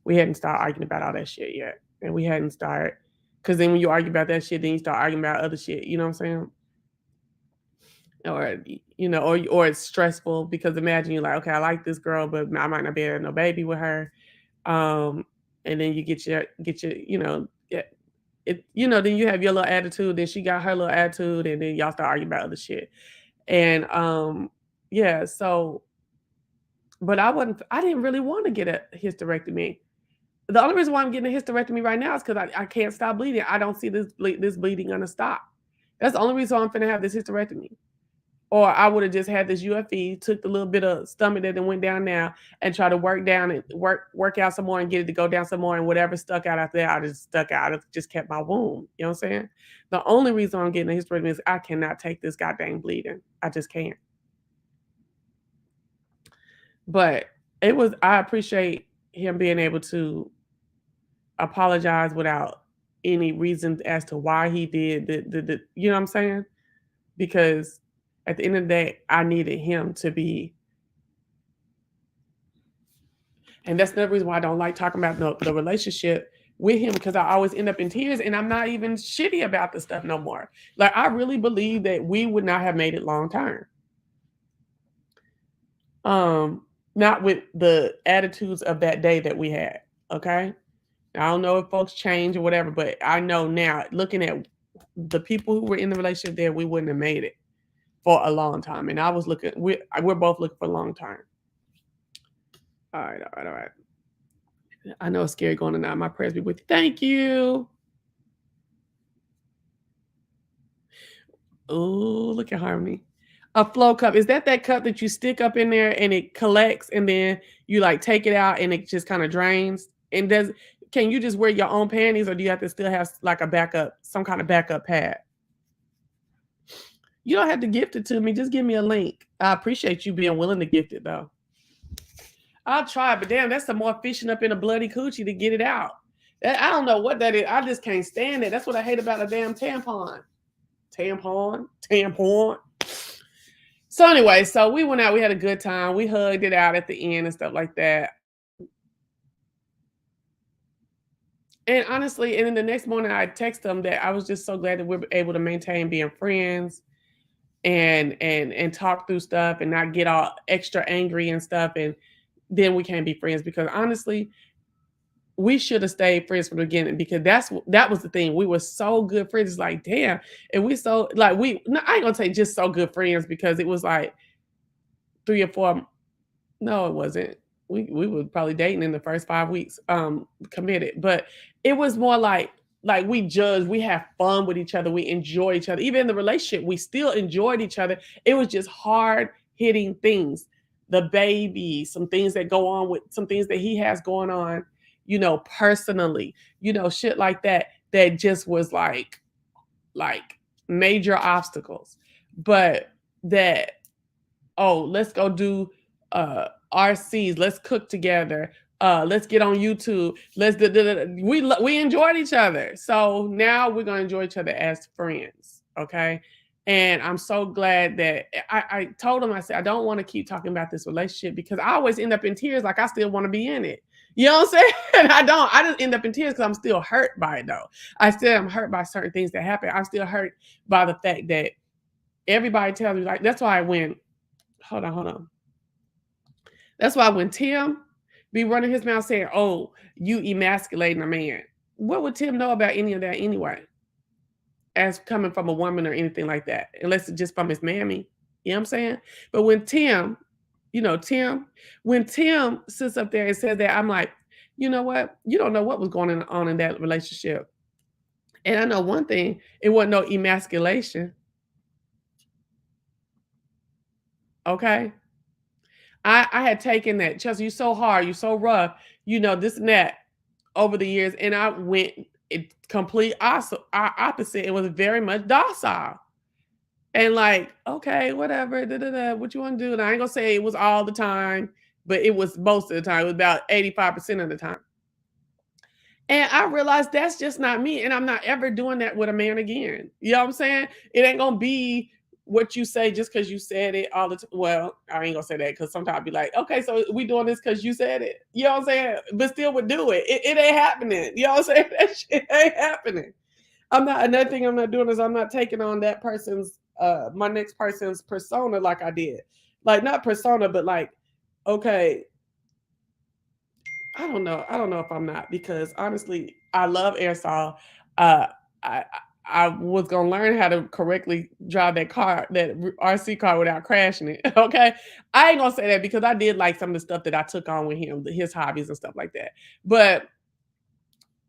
We hadn't started arguing about all that shit yet. And we hadn't started, because then when you argue about that shit, then you start arguing about other shit. You know what I'm saying? Or it's stressful because imagine you're like, okay, I like this girl, but I might not be able to have no baby with her. And then you get your, then you have your little attitude, then she got her little attitude, and then y'all start arguing about other shit. And yeah, so, but I didn't really want to get a hysterectomy. The only reason why I'm getting a hysterectomy right now is because I can't stop bleeding. I don't see this bleeding gonna stop. That's the only reason I'm finna have this hysterectomy. Or I would have just had this UFE, took the little bit of stomach that went down now, and try to work down and work out some more and get it to go down some more, and whatever stuck out after that, I just stuck out. I just kept my womb. You know what I'm saying? The only reason I'm getting a hysterectomy is I cannot take this goddamn bleeding. I just can't. But I appreciate him being able to apologize without any reason as to why he did the you know what I'm saying? Because at the end of the day, I needed him to be And that's another reason why I don't like talking about the relationship with him, because I always end up in tears, and I'm not even shitty about the stuff no more. Like, I really believe that we would not have made it long term. Not with the attitudes of that day that we had. Okay. I don't know if folks change or whatever, but I know now, looking at the people who were in the relationship there, we wouldn't have made it for a long time. And I was looking, we're both looking for a long term. All right, all right, all right. I know it's scary going tonight. My prayers be with you. Thank you. Oh, look at Harmony. A flow cup. Is that cup that you stick up in there and it collects, and then you like take it out and it just kind of drains? And can you just wear your own panties, or do you have to still have like a backup, some kind of backup pad? You don't have to gift it to me. Just give me a link. I appreciate you being willing to gift it though. I'll try, but damn, that's some more fishing up in a bloody coochie to get it out. I don't know what that is. I just can't stand it. That's what I hate about a damn tampon. Tampon. So anyway, so we went out. We had a good time. We hugged it out at the end and stuff like that. And honestly, and then the next morning I texted him that I was just so glad that we were able to maintain being friends and talk through stuff and not get all extra angry and stuff. And then we can't be friends, because honestly, we should have stayed friends from the beginning, because that was the thing. We were so good friends. It's like, damn. And we so like no, I ain't gonna say just so good friends, because it was like 3 or 4. No, it wasn't. We were probably dating in the first 5 weeks, committed. But it was more like we judged, we have fun with each other, we enjoy each other. Even in the relationship, we still enjoyed each other. It was just hard hitting things. The baby, some things that go on with some things that he has going on, personally, shit like that, that just was like major obstacles. But that, oh, let's go do RCs, let's cook together, let's get on YouTube, we enjoyed each other. So now we're gonna enjoy each other as friends, okay? And I'm so glad that I told him, I said, I don't want to keep talking about this relationship, because I always end up in tears, like I still want to be in it. You know what I'm saying? I just end up in tears because I'm still hurt by it though. I still am hurt by certain things that happen. I'm still hurt by the fact that everybody tells me, like, that's why hold on. That's why when Tim be running his mouth saying, oh, you emasculating a man, what would Tim know about any of that anyway? As coming from a woman or anything like that, unless it's just from his mammy. You know what I'm saying? But when Tim, when Tim sits up there and says that, I'm like, you know what? You don't know what was going on in that relationship. And I know one thing, it wasn't no emasculation. Okay? I had taken that, Chelsea, you so hard, you so rough, this and that over the years. And I went complete opposite. It was very much docile. And like, okay, whatever, what you want to do? And I ain't gonna say it was all the time, but it was most of the time. It was about 85% of the time. And I realized that's just not me. And I'm not ever doing that with a man again. You know what I'm saying? It ain't gonna be what you say just because you said it all the time. Well, I ain't gonna say that, because sometimes I'd be like, okay, so we doing this because you said it. You know what I'm saying? But still would do it. It ain't happening. You know what I'm saying? That shit ain't happening. Another thing I'm not doing is I'm not taking on that person's my next person's persona like I did. Like, not persona, but like, okay, I don't know. I don't know if I'm not, because honestly, I love airsoft. Uh, I I was gonna learn how to correctly drive that RC car without crashing it. Okay, I ain't gonna say that, because I did like some of the stuff that I took on with him, his hobbies and stuff like that. But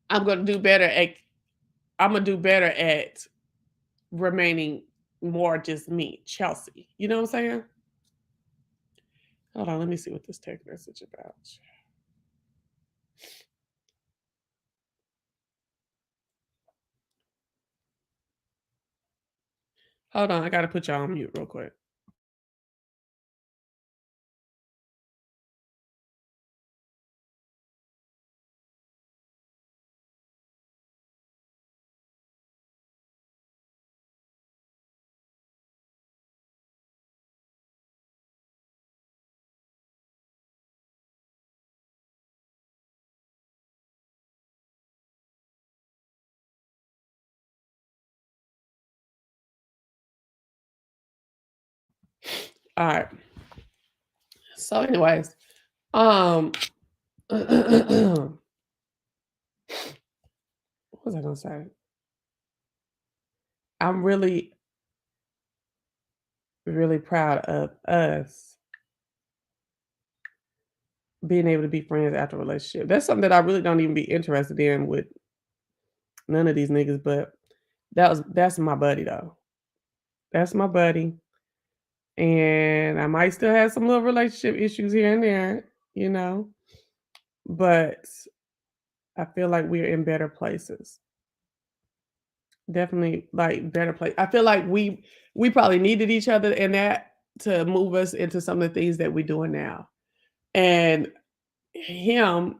I'm gonna do better at. I'm gonna do better at remaining more just me, Chelsea. You know what I'm saying? Hold on, let me see what this text message about. Hold on, I gotta put y'all on mute real quick. All right. So, anyways, what was I gonna say? I'm really, really proud of us being able to be friends after a relationship. That's something that I really don't even be interested in with none of these niggas, but that's my buddy though. That's my buddy. And I might still have some little relationship issues here and there, you know, but I feel like we're in better places. Definitely like better place. I feel like we probably needed each other in that to move us into some of the things that we're doing now. And him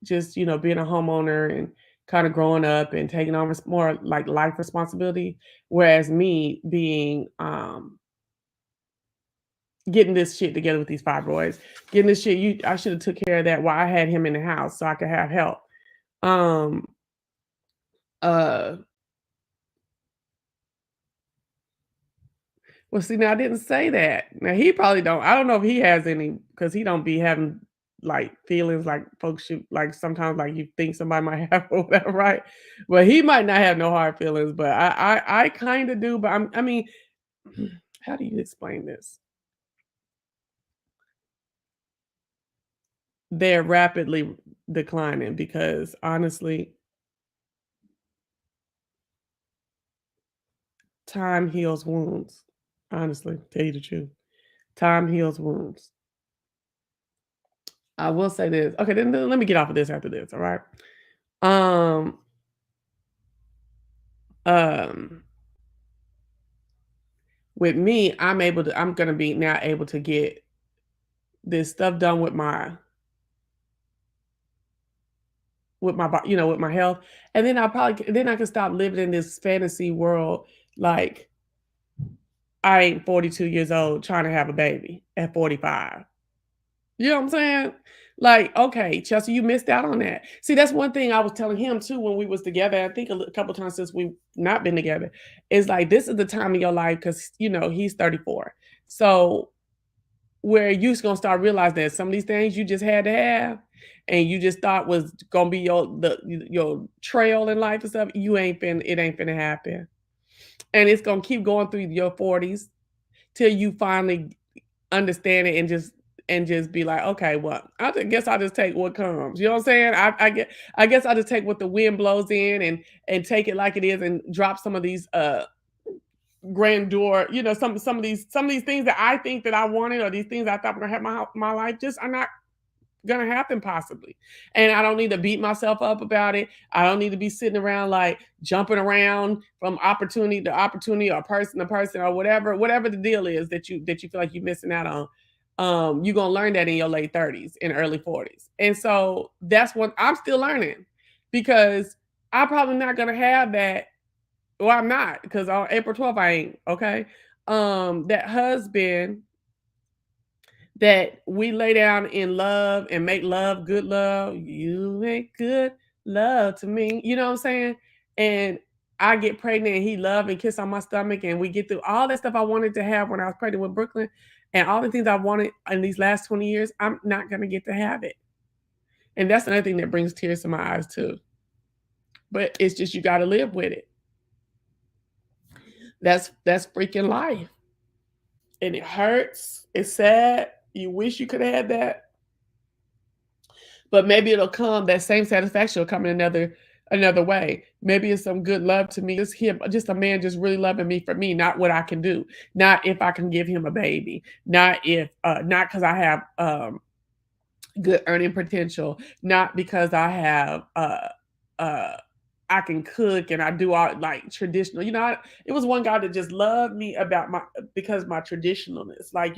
just, being a homeowner and kind of growing up and taking on more like life responsibility, whereas me being getting this shit together with these fibroids, getting this shit. I should have took care of that while I had him in the house so I could have help. Um, uh, well, see, now I didn't say that. Now he probably don't. I don't know if he has any because he don't be having like feelings like folks should like sometimes like you think somebody might have or whatever, right? But he might not have no hard feelings, but I kind of do. But I mean, how do you explain this? They're rapidly declining because honestly, time heals wounds. Honestly, tell you the truth. Time heals wounds. I will say this. Okay, then let me get off of this after this, all right? Um, um, with me, I'm gonna be now able to get this stuff done with with my health. And then I can stop living in this fantasy world like I ain't 42 years old trying to have a baby at 45. You know what I'm saying? Like, okay, Chelsea, you missed out on that. See, that's one thing I was telling him too when we was together. I think a couple times since we've not been together. Is like this is the time of your life because he's 34. So where you're gonna start realizing that some of these things you just had to have, and you just thought was gonna be your trail in life and stuff. It ain't finna happen, and it's gonna keep going through your 40s till you finally understand it and just be like, okay, well, guess I'll just take what comes. You know what I'm saying? I guess I'll just take what the wind blows in and take it like it is and drop some of these grandeur, some of these things that I think that I wanted or these things I thought were gonna have my life just are not gonna happen possibly. And I don't need to beat myself up about it. I don't need to be sitting around like jumping around from opportunity to opportunity or person to person or whatever the deal is that you feel like you're missing out on. You're gonna learn that in your late 30s and early 40s. And so that's what I'm still learning because I'm probably not gonna have that. Well, I'm not because on April 12th I ain't okay. That husband that we lay down in love and make love good love. You make good love to me. You know what I'm saying? And I get pregnant and he love and kiss on my stomach and we get through all that stuff I wanted to have when I was pregnant with Brooklyn and all the things I wanted in these last 20 years, I'm not going to get to have it. And that's another thing that brings tears to my eyes too. But it's just you got to live with it. That's freaking life. And it hurts. It's sad. You wish you could have had that. But maybe it'll come, that same satisfaction will come in another way. Maybe it's some good love to me. Just a man just really loving me for me, not what I can do. Not if I can give him a baby. Not because I have good earning potential. Not because I have I can cook and I do all like traditional. It was one guy that just loved me because my traditionalness. Like,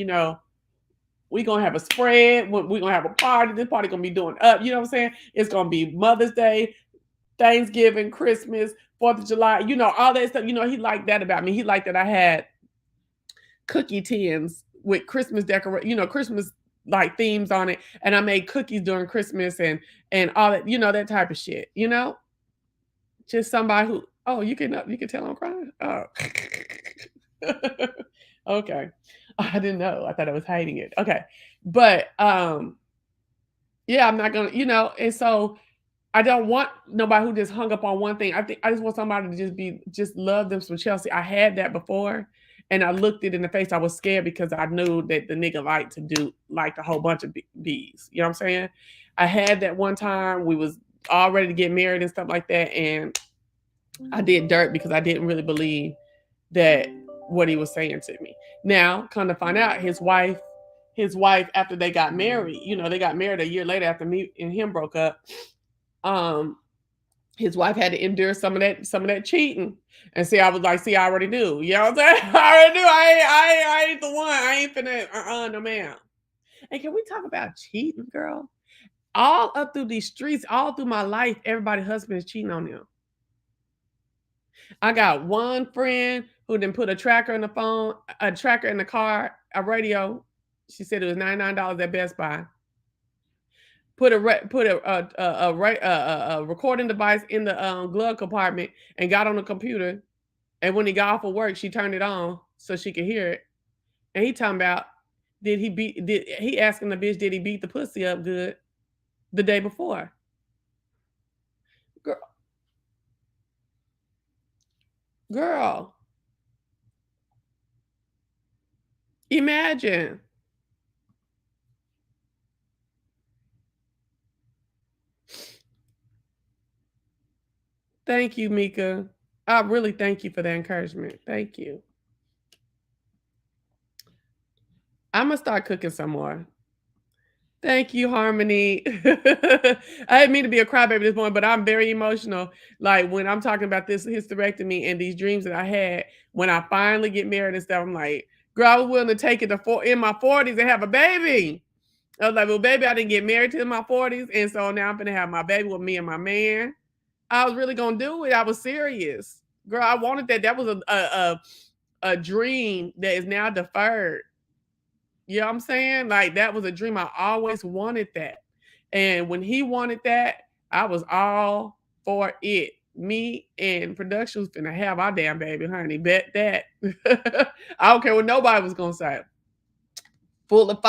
we gonna have a spread. We gonna have a party. This party gonna be doing up. You know what I'm saying? It's gonna be Mother's Day, Thanksgiving, Christmas, 4th of July. All that stuff. He liked that about me. He liked that I had cookie tins with Christmas Christmas like themes on it, and I made cookies during Christmas and all that. That type of shit. Just somebody who. Oh, you can tell I'm crying. Oh, okay. I didn't know. I thought I was hiding it. Okay. But yeah, I'm not gonna, and so I don't want nobody who just hung up on one thing. I just want somebody to just love them some Chelsea. I had that before, and I looked it in the face. I was scared because I knew that the nigga liked a whole bunch of bees. You know what I'm saying? I had that one time. We was all ready to get married and stuff like that, and I did dirt because I didn't really believe that what he was saying to me. Now, come to find out, his wife after they got married, they got married a year later after me and him broke up. His wife had to endure some of that cheating. And see, I was like, see, I already knew. You know what I'm saying? I already knew. I ain't the one. I ain't finna, no ma'am. And can we talk about cheating, girl? All up through these streets, all through my life, everybody's husband is cheating on them. I got one friend who didn't put a tracker in the phone, a tracker in the car, a radio. She said it was $99 at Best Buy. Put a recording device in the glove compartment and got on the computer. And when he got off of work, she turned it on so she could hear it. And he talking about, did he asking the bitch, did he beat the pussy up good the day before? Girl, imagine. Thank you, Mika. I really thank you for the encouragement. Thank you. I'm gonna start cooking some more. Thank you, Harmony. I didn't mean to be a crybaby this morning, but I'm very emotional. Like when I'm talking about this hysterectomy and these dreams that I had, when I finally get married and stuff, I'm like, girl, I was willing to take it in my 40s and have a baby. I was like, well, baby, I didn't get married till my 40s. And so now I'm gonna have my baby with me and my man. I was really gonna do it. I was serious. Girl, I wanted that. That was a dream that is now deferred. You know what I'm saying? Like that was a dream. I always wanted that. And when he wanted that, I was all for it. Me and production was finna have our damn baby, honey. Bet that. I don't care what nobody was gonna say. Full of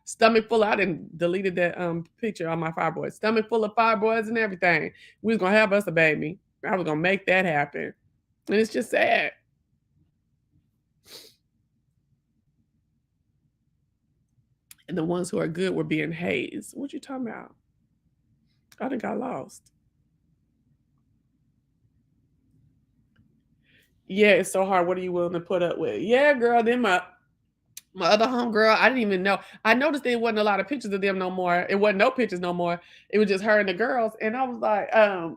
stomach full of, I didn't deleted that picture on my fibroids. Stomach full of fibroids and everything. We was gonna have us a baby. I was gonna make that happen. And it's just sad. And the ones who are good were being hazed. What you talking about? I think I lost. Yeah, it's so hard. What are you willing to put up with? Yeah, girl. Then my other homegirl, I didn't even know. I noticed there wasn't a lot of pictures of them no more. It wasn't no pictures no more. It was just her and the girls. And I was like,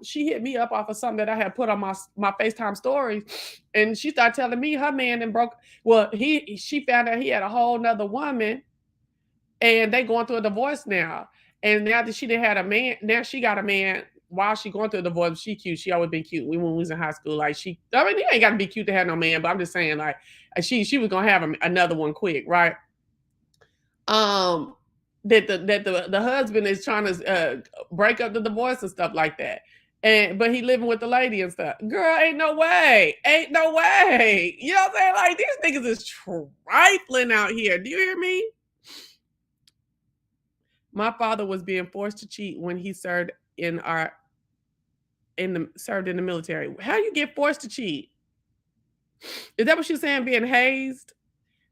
she hit me up off of something that I had put on my FaceTime stories. And she started telling me her man and broke. Well, she found out he had a whole nother woman. And they going through a divorce now. And now that she didn't have a man, now she got a man while she going through a divorce. She cute. She always been cute. When we was in high school, like you ain't got to be cute to have no man. But I'm just saying, like she was gonna have another one quick, right? That the husband is trying to break up the divorce and stuff like that. But he living with the lady and stuff. Girl, ain't no way. Ain't no way. You know what I'm saying? Like these niggas is trifling out here. Do you hear me? My father was being forced to cheat when he served in the military. How you get forced to cheat? Is that what she's saying? Being hazed?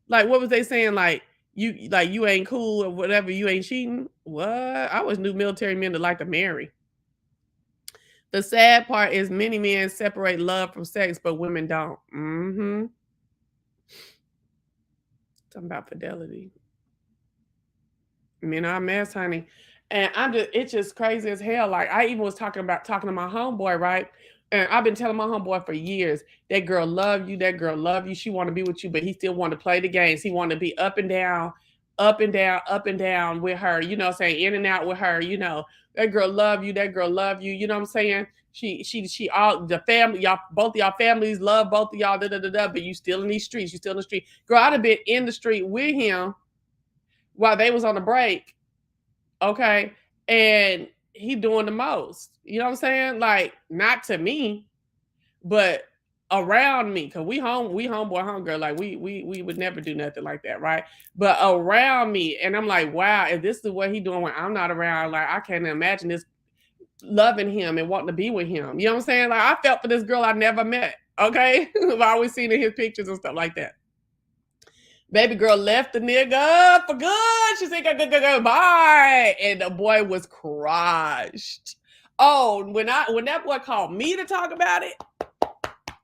Like what was they saying? Like you ain't cool or whatever. You ain't cheating. What? I always knew military men that like to marry. The sad part is many men separate love from sex, but women don't. Talking about fidelity. Men are a mess, honey. And it's just crazy as hell. Like I even was talking to my homeboy, right? And I've been telling my homeboy for years, that girl love you, that girl love you. She want to be with you, but he still want to play the games. He want to be up and down, up and down, up and down with her, saying in and out with her, that girl love you, that girl love you, you know what I'm saying? She all the family, y'all, both of y'all families love both of y'all, but you still in these streets, you still in the street. Girl, I'd have been in the street with him while they was on the break. Okay. And he doing the most. You know what I'm saying? Like, not to me, but around me, because we homeboy, homegirl, like we would never do nothing like that, right? But around me, and I'm like, wow, if this is what he doing when I'm not around, like I can't imagine this loving him and wanting to be with him. You know what I'm saying? Like I felt for this girl I never met. Okay. I've always seen in his pictures and stuff like that. Baby girl left the nigga for good. She said, goodbye. And the boy was crushed. Oh, when that boy called me to talk about it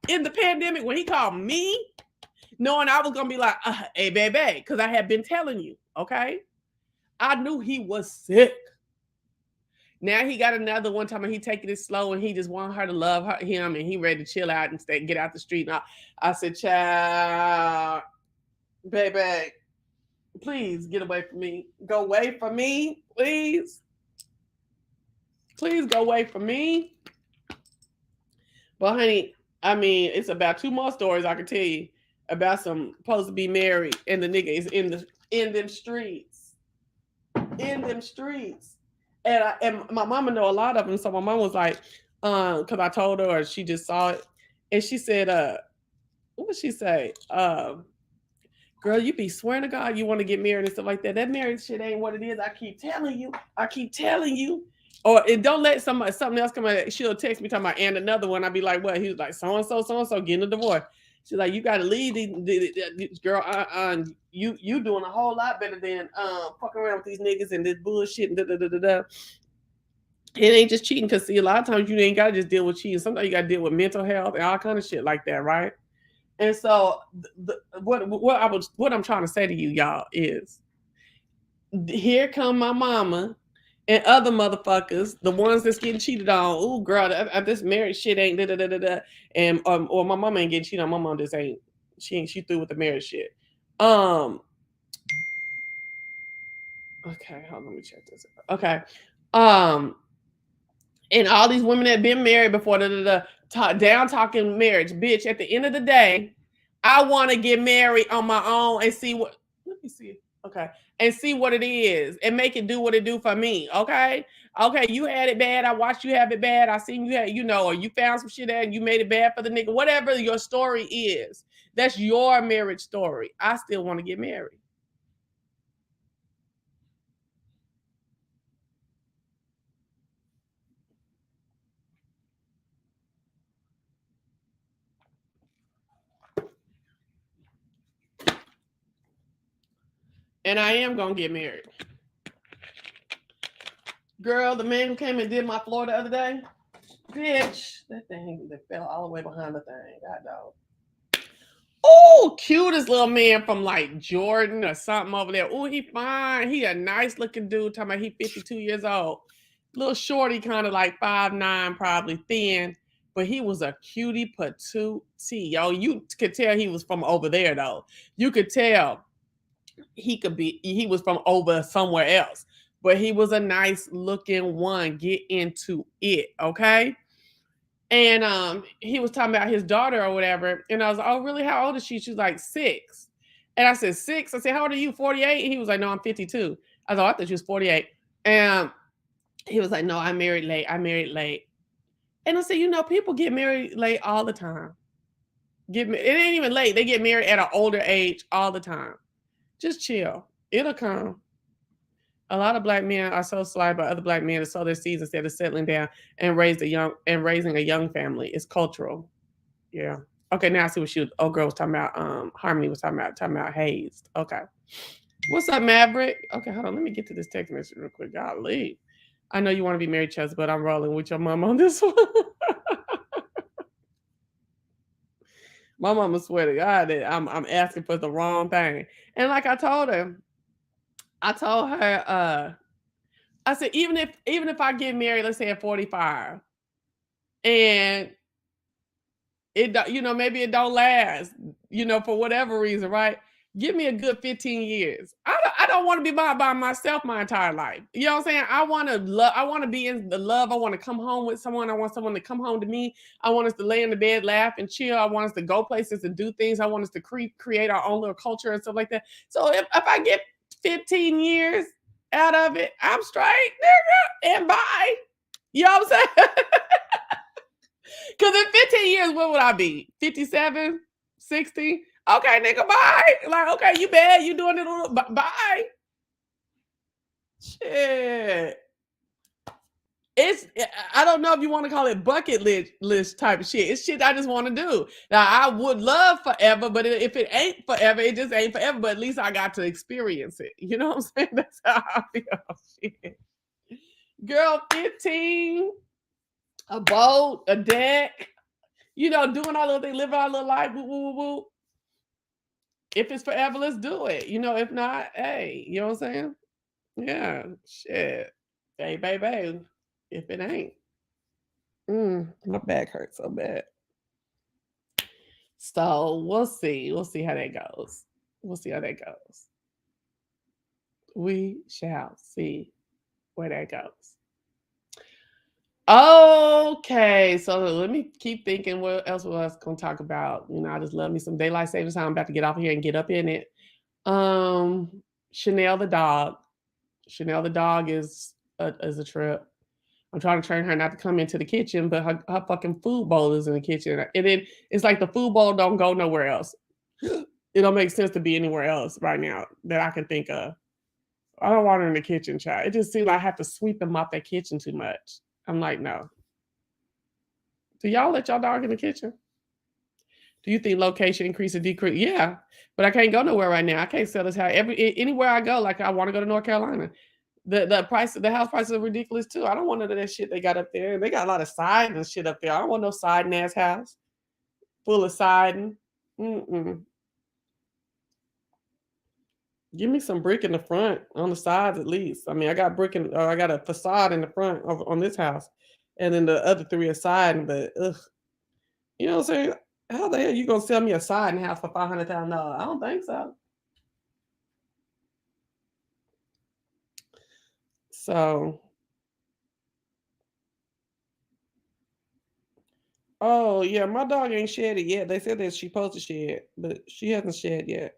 in the pandemic, when he called me, knowing I was gonna be like, hey, baby, because I had been telling you, okay? I knew he was sick. Now he got another one time and he taking it slow and he just want her to love him and he ready to chill out and get out the street. And I said, child, baby, please get away from me. Go away from me, please. Please go away from me. But honey, I mean, it's about 2 more stories I can tell you about some supposed to be married and the nigga is in them streets. In them streets. And my mama know a lot of them. So my mom was like, because I told her, or she just saw it. And she said, what would she say? Girl, you be swearing to God you want to get married and stuff like that. That marriage shit ain't what it is. I keep telling you. Or and don't let something else come out. She'll text me talking about and another one. I'll be like, what? He was like, so and so getting a divorce. She's like, you gotta leave these girl. You doing a whole lot better than fucking around with these niggas and this bullshit and It ain't just cheating, because see, a lot of times you ain't gotta just deal with cheating. Sometimes you gotta deal with mental health and all kind of shit like that, right? And so what I'm trying to say to you, y'all, is here come my mama and other motherfuckers, the ones that's getting cheated on. Oh, girl, this marriage shit ain't da da da da da. And or my mama ain't getting cheated on. My mom just ain't. She through with the marriage shit. Okay, hold on, let me check this out. Okay, and all these women that been married before, down talking marriage, bitch. At the end of the day, I want to get married on my own and see what. Let me see. Okay, and see what it is and make it do what it do for me. Okay, you had it bad. I watched you have it bad. I seen you had, or you found some shit and you made it bad for the nigga. Whatever your story is, that's your marriage story. I still want to get married. And I am gonna get married. Girl, the man who came and did my floor the other day, bitch, that thing that fell all the way behind the thing. God dog. Oh, cutest little man from like Jordan or something over there. Oh, he fine. He a nice looking dude. Talking about he 52 years old. Little shorty, kind of like 5'9", probably thin. But he was a cutie patootie. Yo, you could tell he was from over there though. You could tell he was from over somewhere else. But he was a nice looking one. Get into it, okay? And he was talking about his daughter or whatever. And I was like, oh, really? How old is she? She's like 6. And I said, 6? I said, how old are you? 48? And he was like, no, I'm 52. I thought she was 48. And he was like, no, I married late. And I said, people get married late all the time. It ain't even late. They get married at an older age all the time. Just chill. It'll come. A lot of black men are so slighted by other black men to sow their seeds instead of settling down and raising a young family. It's cultural. Yeah. Okay, now I see what girl was talking about. Harmony was talking about hazed. Okay. What's up, Maverick? Okay, hold on. Let me get to this text message real quick. Golly. I know you want to be married, Chelsea, but I'm rolling with your mom on this one. My mama swear to God that I'm asking for the wrong thing. And like I told her, I said, even if I get married, let's say at 45, and it, maybe it don't last, for whatever reason, right? Give me a good 15 years. I don't want to be by myself my entire life. You know what I'm saying? I want to be in the love. I want to come home with someone. I want someone to come home to me. I want us to lay in the bed, laugh and chill. I want us to go places and do things. I want us to create our own little culture and stuff like that. So if I get 15 years out of it, I'm straight, nigga, and bye. You know what I'm saying? Because in 15 years, what would I be? 57? 60? Okay, nigga, bye. Like, okay, you bad. You doing it all. Bye. Shit. I don't know if you want to call it bucket list type of shit. It's shit I just want to do. Now, I would love forever, but if it ain't forever, it just ain't forever. But at least I got to experience it. You know what I'm saying? That's how I feel. Shit. Girl, 15, a boat, a deck, doing all those things, living our little life, woo, woo, woo, woo. If it's forever, let's do it. If not, hey, you know what I'm saying? Yeah, shit. Hey, baby, if it ain't. My back hurts so bad. So we'll see. We'll see how that goes. We shall see where that goes. Okay, so let me keep thinking what else was going to talk about. I just love me some daylight savings time. I'm about to get off here and get up in it. Chanel the dog. Chanel the dog is a trip. I'm trying to train her not to come into the kitchen, but her fucking food bowl is in the kitchen. And then it's like the food bowl don't go nowhere else. It don't make sense to be anywhere else right now that I can think of. I don't want her in the kitchen, child. It just seems like I have to sweep and mop that kitchen too much. I'm like, no. Do y'all let y'all dog in the kitchen? Do you think location increase or decrease? Yeah, but I can't go nowhere right now. I can't sell this house. Anywhere I go, like I want to go to North Carolina. The price of the house prices are ridiculous too. I don't want none of that shit they got up there. They got a lot of siding and shit up there. I don't want no siding ass house full of siding. Give me some brick in the front, on the sides at least. I mean, I got I got a facade in the front on this house, and then the other three are siding. But you know what I'm saying? How the hell you gonna sell me a siding house for $500,000? I don't think so. So, oh yeah, my dog ain't shed it yet. They said that she supposed to shed, but she hasn't shed yet.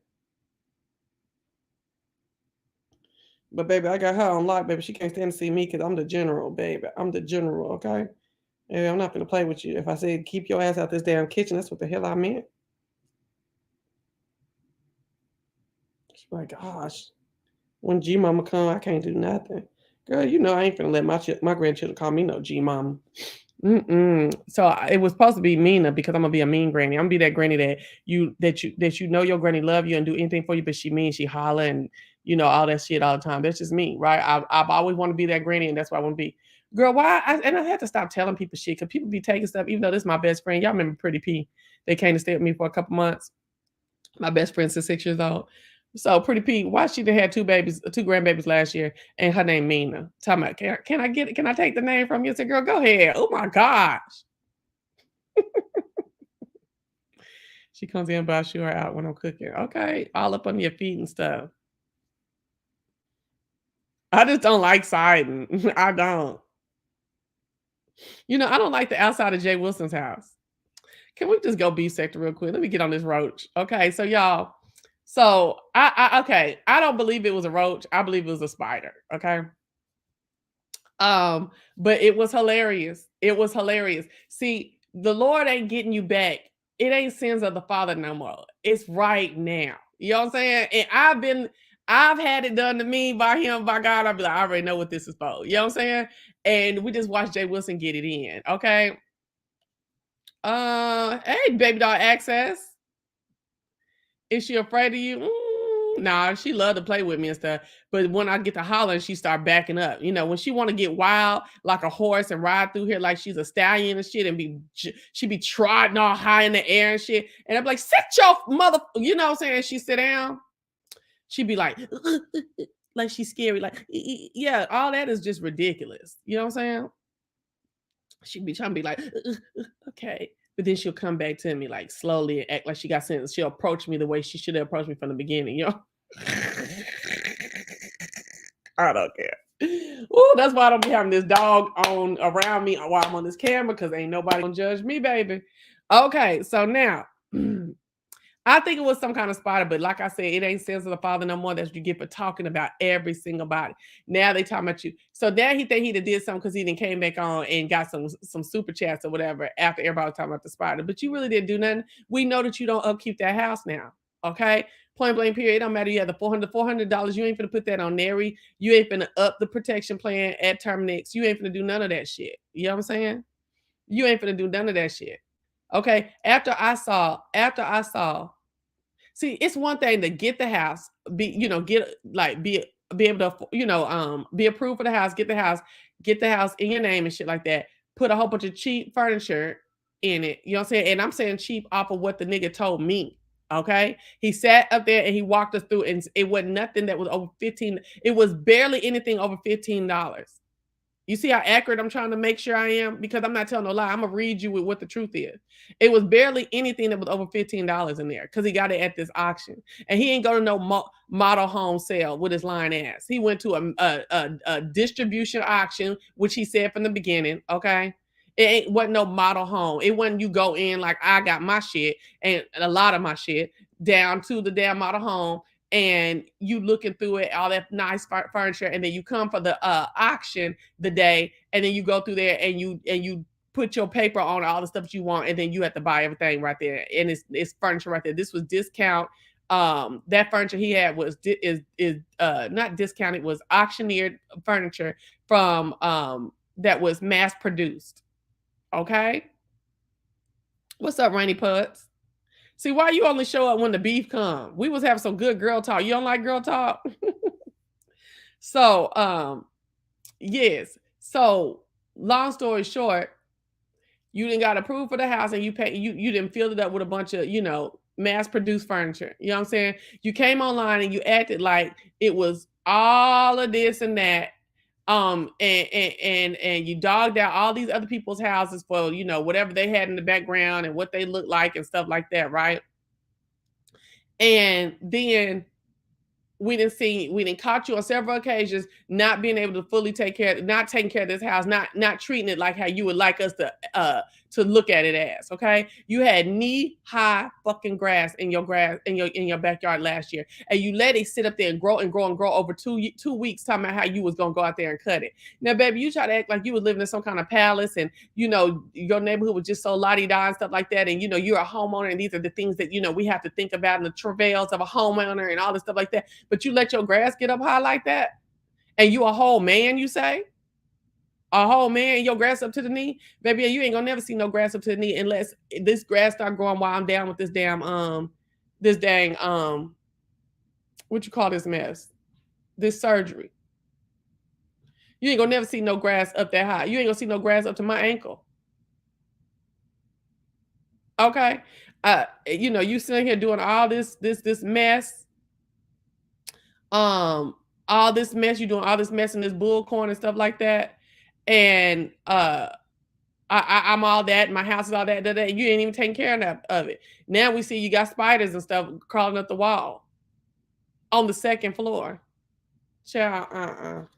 But baby, I got her on lock, baby. She can't stand to see me because I'm the general, baby. I'm the general, okay? And I'm not gonna play with you. If I said keep your ass out this damn kitchen, that's what the hell I meant. She's like, gosh, when G Mama come, I can't do nothing. Girl, I ain't finna let my grandchildren call me no G Mama. So it was supposed to be Mina because I'm gonna be a mean granny. I'm gonna be that granny that you know your granny love you and do anything for you, but she mean, she holler and all that shit all the time. That's just me, right? I've always wanted to be that granny, and that's what I want to be. Girl, why? I had to stop telling people shit because people be taking stuff, even though this is my best friend. Y'all remember Pretty P? They came to stay with me for a couple months. My best friend since 6 years old. So Pretty P, why she done had two grandbabies last year, and her name Mina. Tell me, can I take the name from you? I said, girl, go ahead. Oh my gosh. She comes in, but I shoot her out when I'm cooking. Okay, all up on your feet and stuff. I just don't like siding. I don't. I don't like the outside of Jay Wilson's house. Can we just go B-sector real quick? Let me get on this roach. Okay, so y'all. So I don't believe it was a roach. I believe it was a spider. Okay. But it was hilarious. It was hilarious. See, the Lord ain't getting you back. It ain't sins of the Father no more. It's right now. You know what I'm saying? And I've had it done to me by him, by God. I'll be like, I already know what this is for. You know what I'm saying? And we just watched Jay Wilson get it in. Okay. Hey, baby doll access. Is she afraid of you? Nah, she love to play with me and stuff. But when I get to hollering, she start backing up. When she want to get wild like a horse and ride through here like she's a stallion and shit, and she be trotting all high in the air and shit. And I'm like, sit your mother, you know what I'm saying? She sit down. She be like, like she's scary. Like, yeah, all that is just ridiculous. You know what I'm saying? She be trying to be like, okay. But then she'll come back to me like slowly and act like she got sense. She'll approach me the way she should have approached me from the beginning, I don't care. Oh, that's why I don't be having this dog on around me while I'm on this camera, because ain't nobody gonna judge me, baby. Okay, so now I think it was some kind of spider, but like I said, it ain't sins of the father no more. That's what you get for talking about every single body. Now they talking about you. So now he think he did something because he didn't came back on and got some super chats or whatever after everybody was talking about the spider. But you really didn't do nothing. We know that you don't upkeep that house now. Okay. Point blank period. It don't matter. You have the $400. You ain't gonna put that on Nary. You ain't gonna up the protection plan at Terminix. You ain't gonna do none of that shit. You know what I'm saying? You ain't gonna do none of that shit. Okay. After I saw, see, it's one thing to get the house, be be able to, be approved for the house, get the house in your name and shit like that. Put a whole bunch of cheap furniture in it. You know what I'm saying? And I'm saying cheap off of what the nigga told me. Okay. He sat up there and he walked us through, and it wasn't nothing that was over 15. It was barely anything over $15. You see how accurate I'm trying to make sure I am? Because I'm not telling no lie. I'm going to read you with what the truth is. It was barely anything that was over $15 in there because he got it at this auction. And he ain't go to no model home sale with his lying ass. He went to a distribution auction, which he said from the beginning, okay? It wasn't no model home. It wasn't you go in like I got my shit and a lot of my shit down to the damn model home, and you looking through it, all that nice furniture, and then you come for the auction the day, and then you go through there and you put your paper on all the stuff that you want, and then you have to buy everything right there, and it's furniture right there. This was discount. That furniture he had was not discounted, was auctioneered furniture from that was mass produced. Okay, what's up, Rainy Putz? See, why you only show up when the beef come? We was having some good girl talk. You don't like girl talk? So, yes. So, long story short, you didn't got approved for the house, and you didn't fill it up with a bunch of, mass-produced furniture. You know what I'm saying? You came online and you acted like it was all of this and that. And you dogged out all these other people's houses for, whatever they had in the background and what they looked like and stuff like that, right? And then we didn't caught you on several occasions not being able to fully not taking care of this house, not treating it like how you would like us to look at it as. Okay, you had knee-high fucking grass in your backyard last year, and you let it sit up there and grow over 2 weeks, talking about how you was gonna go out there and cut it. Now, baby, you try to act like you was living in some kind of palace, and your neighborhood was just so la-di-da and stuff like that, and you're a homeowner, and these are the things that we have to think about, and the travails of a homeowner and all this stuff like that. But you let your grass get up high like that, and you a whole man, you say? A whole man, your grass up to the knee? Baby, you ain't gonna never see no grass up to the knee unless this grass start growing while I'm down with this damn, what you call this mess? This surgery. You ain't gonna never see no grass up that high. You ain't gonna see no grass up to my ankle. Okay? You sitting here doing all this mess. All this mess, you doing all this mess in this bullcorn and stuff like that. And I'm all that, my house is all that, and you ain't even taking care of it. Now we see you got spiders and stuff crawling up the wall on the second floor. Child,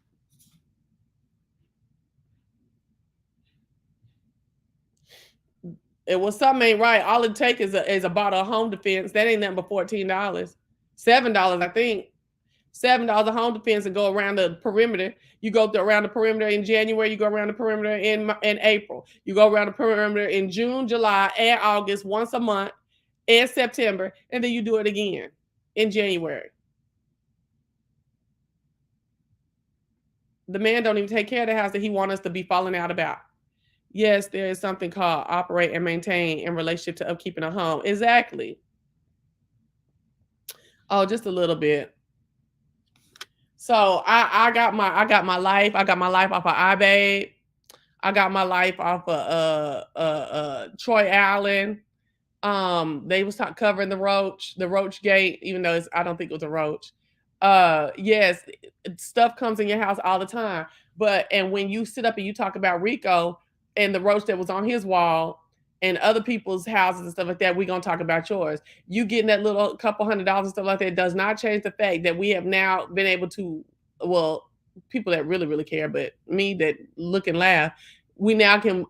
It was something ain't right. All it takes is a bottle of home defense. That ain't nothing but $14. $7, I think. $7 of home defense and go around the perimeter. You go around the perimeter in January. You go around the perimeter in April. You go around the perimeter in June, July, and August once a month, and September, and then you do it again in January. The man don't even take care of the house that he wants us to be falling out about. Yes, there is something called operate and maintain in relationship to upkeeping a home. Exactly. Oh, just a little bit. So I got my life. I got my life off of iBabe. I got my life off of Troy Allen. They was covering the Roach Gate, even though I don't think it was a roach. Yes, stuff comes in your house all the time. And when you sit up and you talk about Rico and the roach that was on his wall and other people's houses and stuff like that, we're gonna talk about yours. You getting that little couple $100 and stuff like that does not change the fact that we have now been able to, well, people that really, really care, but me that look and laugh, we now can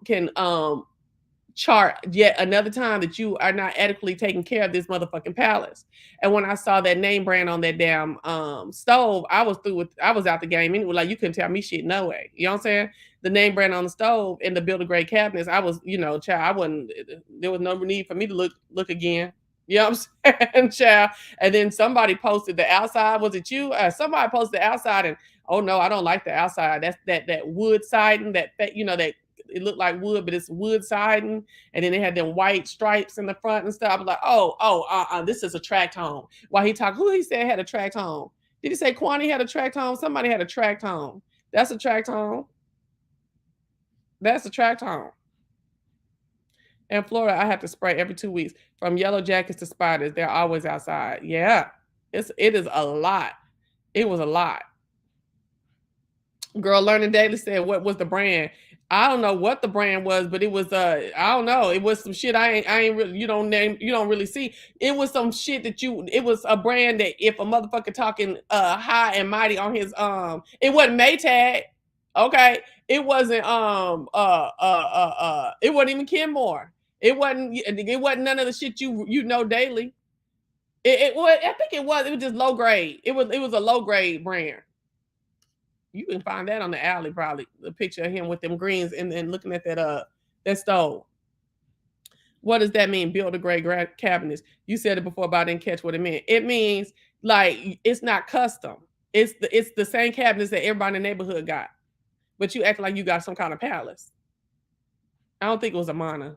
chart yet another time that you are not adequately taking care of this motherfucking palace. And when I saw that name brand on that damn stove, I was through with, I was out the game anyway. Like, you couldn't tell me shit, no way. You know what I'm saying? The name brand on the stove and the builder grade cabinets, I was, you know, child, I wasn't, there was no need for me to look again. You know what I'm saying, child? And then somebody posted the outside. Was it you? Somebody posted the outside, and oh no, I don't like the outside. That's that wood siding, that you know, that it looked like wood, but it's wood siding, and then they had them white stripes in the front and stuff. I was like, this is a tract home. While he talked, who he said had a tract home? Did he say Kwani had a tract home? Somebody had a tract home. That's a tract home. That's a tract home. In Florida, I have to spray every 2 weeks. From yellow jackets to spiders, they're always outside. Yeah, it is a lot. It was a lot. Girl Learning Daily said, what was the brand? I don't know what the brand was, but it was I don't know. It was some shit I ain't really, you don't really see. It was some shit that it was a brand that if a motherfucker talking high and mighty on his it wasn't Maytag. Okay. It wasn't it wasn't even Kenmore. It wasn't none of the shit you know daily. It was, I think it was just low grade. It was a low grade brand. You can find that on the alley, probably, the picture of him with them greens and then looking at that stove. What does that mean? Build a grade cabinets. You said it before, but I didn't catch what it meant. It means like it's not custom. It's the same cabinets that everybody in the neighborhood got, but you act like you got some kind of palace. I don't think it was a mana,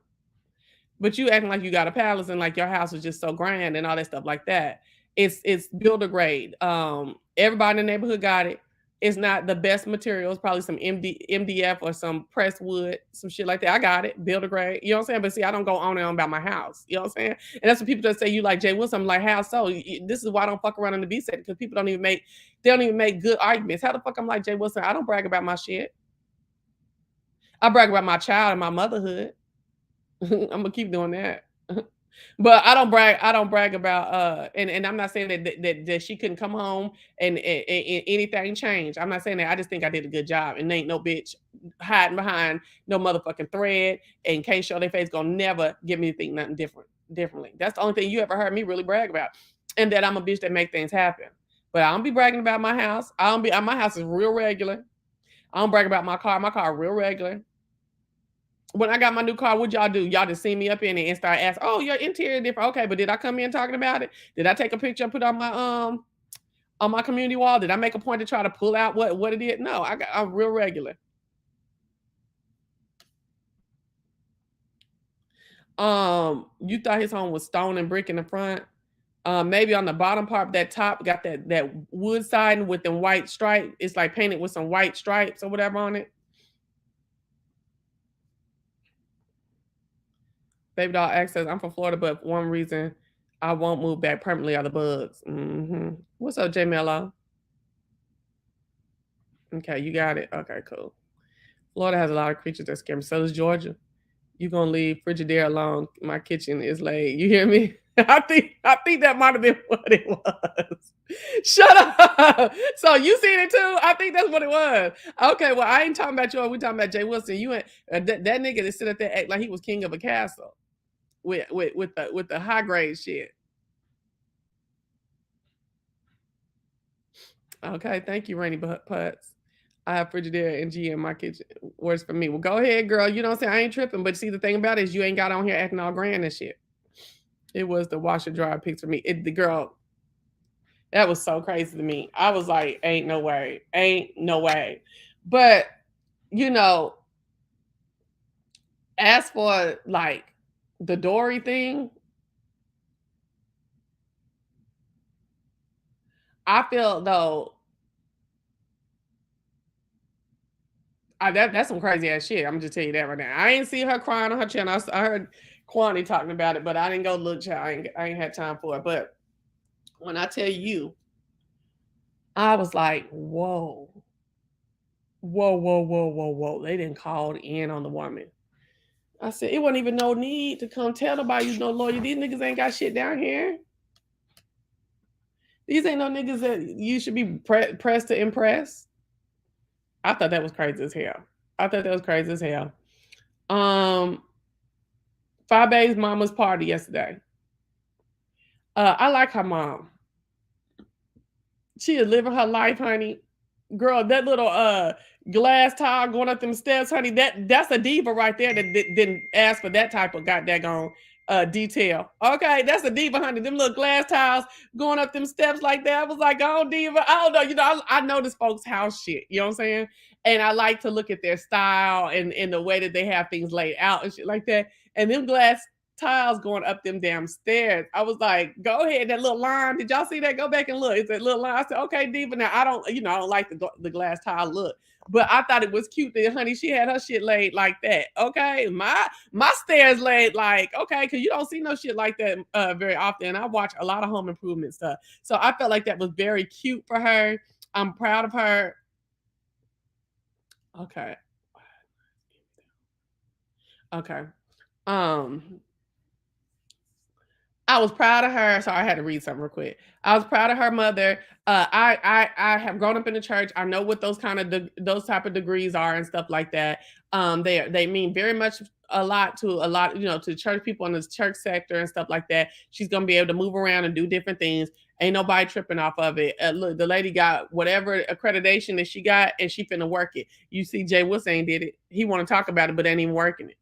but you acting like you got a palace and like your house is just so grand and all that stuff like that. It's builder grade. Everybody in the neighborhood got it. It's not the best materials, probably some MDF or some pressed wood, some shit like that. I got it, builder grade. You know what I'm saying? But see, I don't go on and on about my house. You know what I'm saying? And that's what people just say, you like Jay Wilson. I'm like, how so? This is why I don't fuck around in the B set, because people don't even make good arguments. How the fuck I'm like Jay Wilson? I don't brag about my shit. I brag about my child and my motherhood. I'm gonna keep doing that. But I don't brag about and I'm not saying that she couldn't come home and anything changed. I'm not saying that. I just think I did a good job, and ain't no bitch hiding behind no motherfucking thread and can't show their face, gonna never get me to think nothing differently. That's the only thing you ever heard me really brag about, and that I'm a bitch that make things happen. But I don't be bragging about my house. My house is real regular. I don't brag about my car. My car real regular. When I got my new car, what y'all do? Y'all just see me up in it and start asking, oh, your interior different. Okay, but did I come in talking about it? Did I take a picture and put on my community wall? Did I make a point to try to pull out what it is? No, I'm real regular. You thought his home was stone and brick in the front. Maybe on the bottom part, that top got that wood siding with them white stripes. It's like painted with some white stripes or whatever on it. Baby doll access. I'm from Florida, but for one reason I won't move back permanently are the bugs. What's up, J Mello? Okay, you got it. Okay, cool. Florida has a lot of creatures that scare me. So does Georgia. You gonna leave Frigidaire alone? My kitchen is laid. You hear me? I think that might have been what it was. Shut up. So you seen it too? I think that's what it was. Okay, well, I ain't talking about you. We talking about Jay Wilson. You ain't that nigga that sit up there act like he was king of a castle with the high grade shit. Okay, thank you, Rainy Putts. I have Frigidaire and G in my kitchen. Works for me. Well, go ahead, girl. You know what I'm saying? I ain't tripping. But see, the thing about it is you ain't got on here acting all grand and shit. It was the washer dryer pics for me. The girl, that was so crazy to me. I was like, ain't no way. Ain't no way. But, you know, as for like the Dory thing, I feel though, that's some crazy ass shit. I'm gonna just tell you that right now. I ain't see her crying on her channel. I heard Kwani talking about it, but I didn't go look. I ain't had time for it. But when I tell you, I was like, whoa. They didn't call in on the woman. I said, it wasn't even no need to come tell nobody you no lawyer. These niggas ain't got shit down here. These ain't no niggas that you should be pressed to impress. I thought that was crazy as hell. Fabe's mama's party yesterday. I like her mom. She is living her life, honey. Girl, that little glass tile going up them steps, honey, that's a diva right there that didn't ask for that type of goddamn detail. Okay, that's a diva, honey. Them little glass tiles going up them steps like that. I was like, oh, diva. I don't know. You know, I know this folks' house shit. You know what I'm saying? And I like to look at their style and the way that they have things laid out and shit like that. And them glass tiles going up them damn stairs. I was like, go ahead, that little line. Did y'all see that? Go back and look. It's that little line. I said, okay, diva. Now I don't like the glass tile look. But I thought it was cute that, honey, she had her shit laid like that. Okay. My stairs laid like, okay, because you don't see no shit like that very often. I watch a lot of home improvement stuff. So I felt like that was very cute for her. I'm proud of her. Okay. Okay. I was proud of her. Sorry, I had to read something real quick. I was proud of her mother. I have grown up in the church. I know what those type of degrees are and stuff like that. They mean very much a lot, to church people in the church sector and stuff like that. She's gonna be able to move around and do different things. Ain't nobody tripping off of it. Look, the lady got whatever accreditation that she got, and she finna work it. You see, Jay Wilson did it. He want to talk about it, but ain't even working it.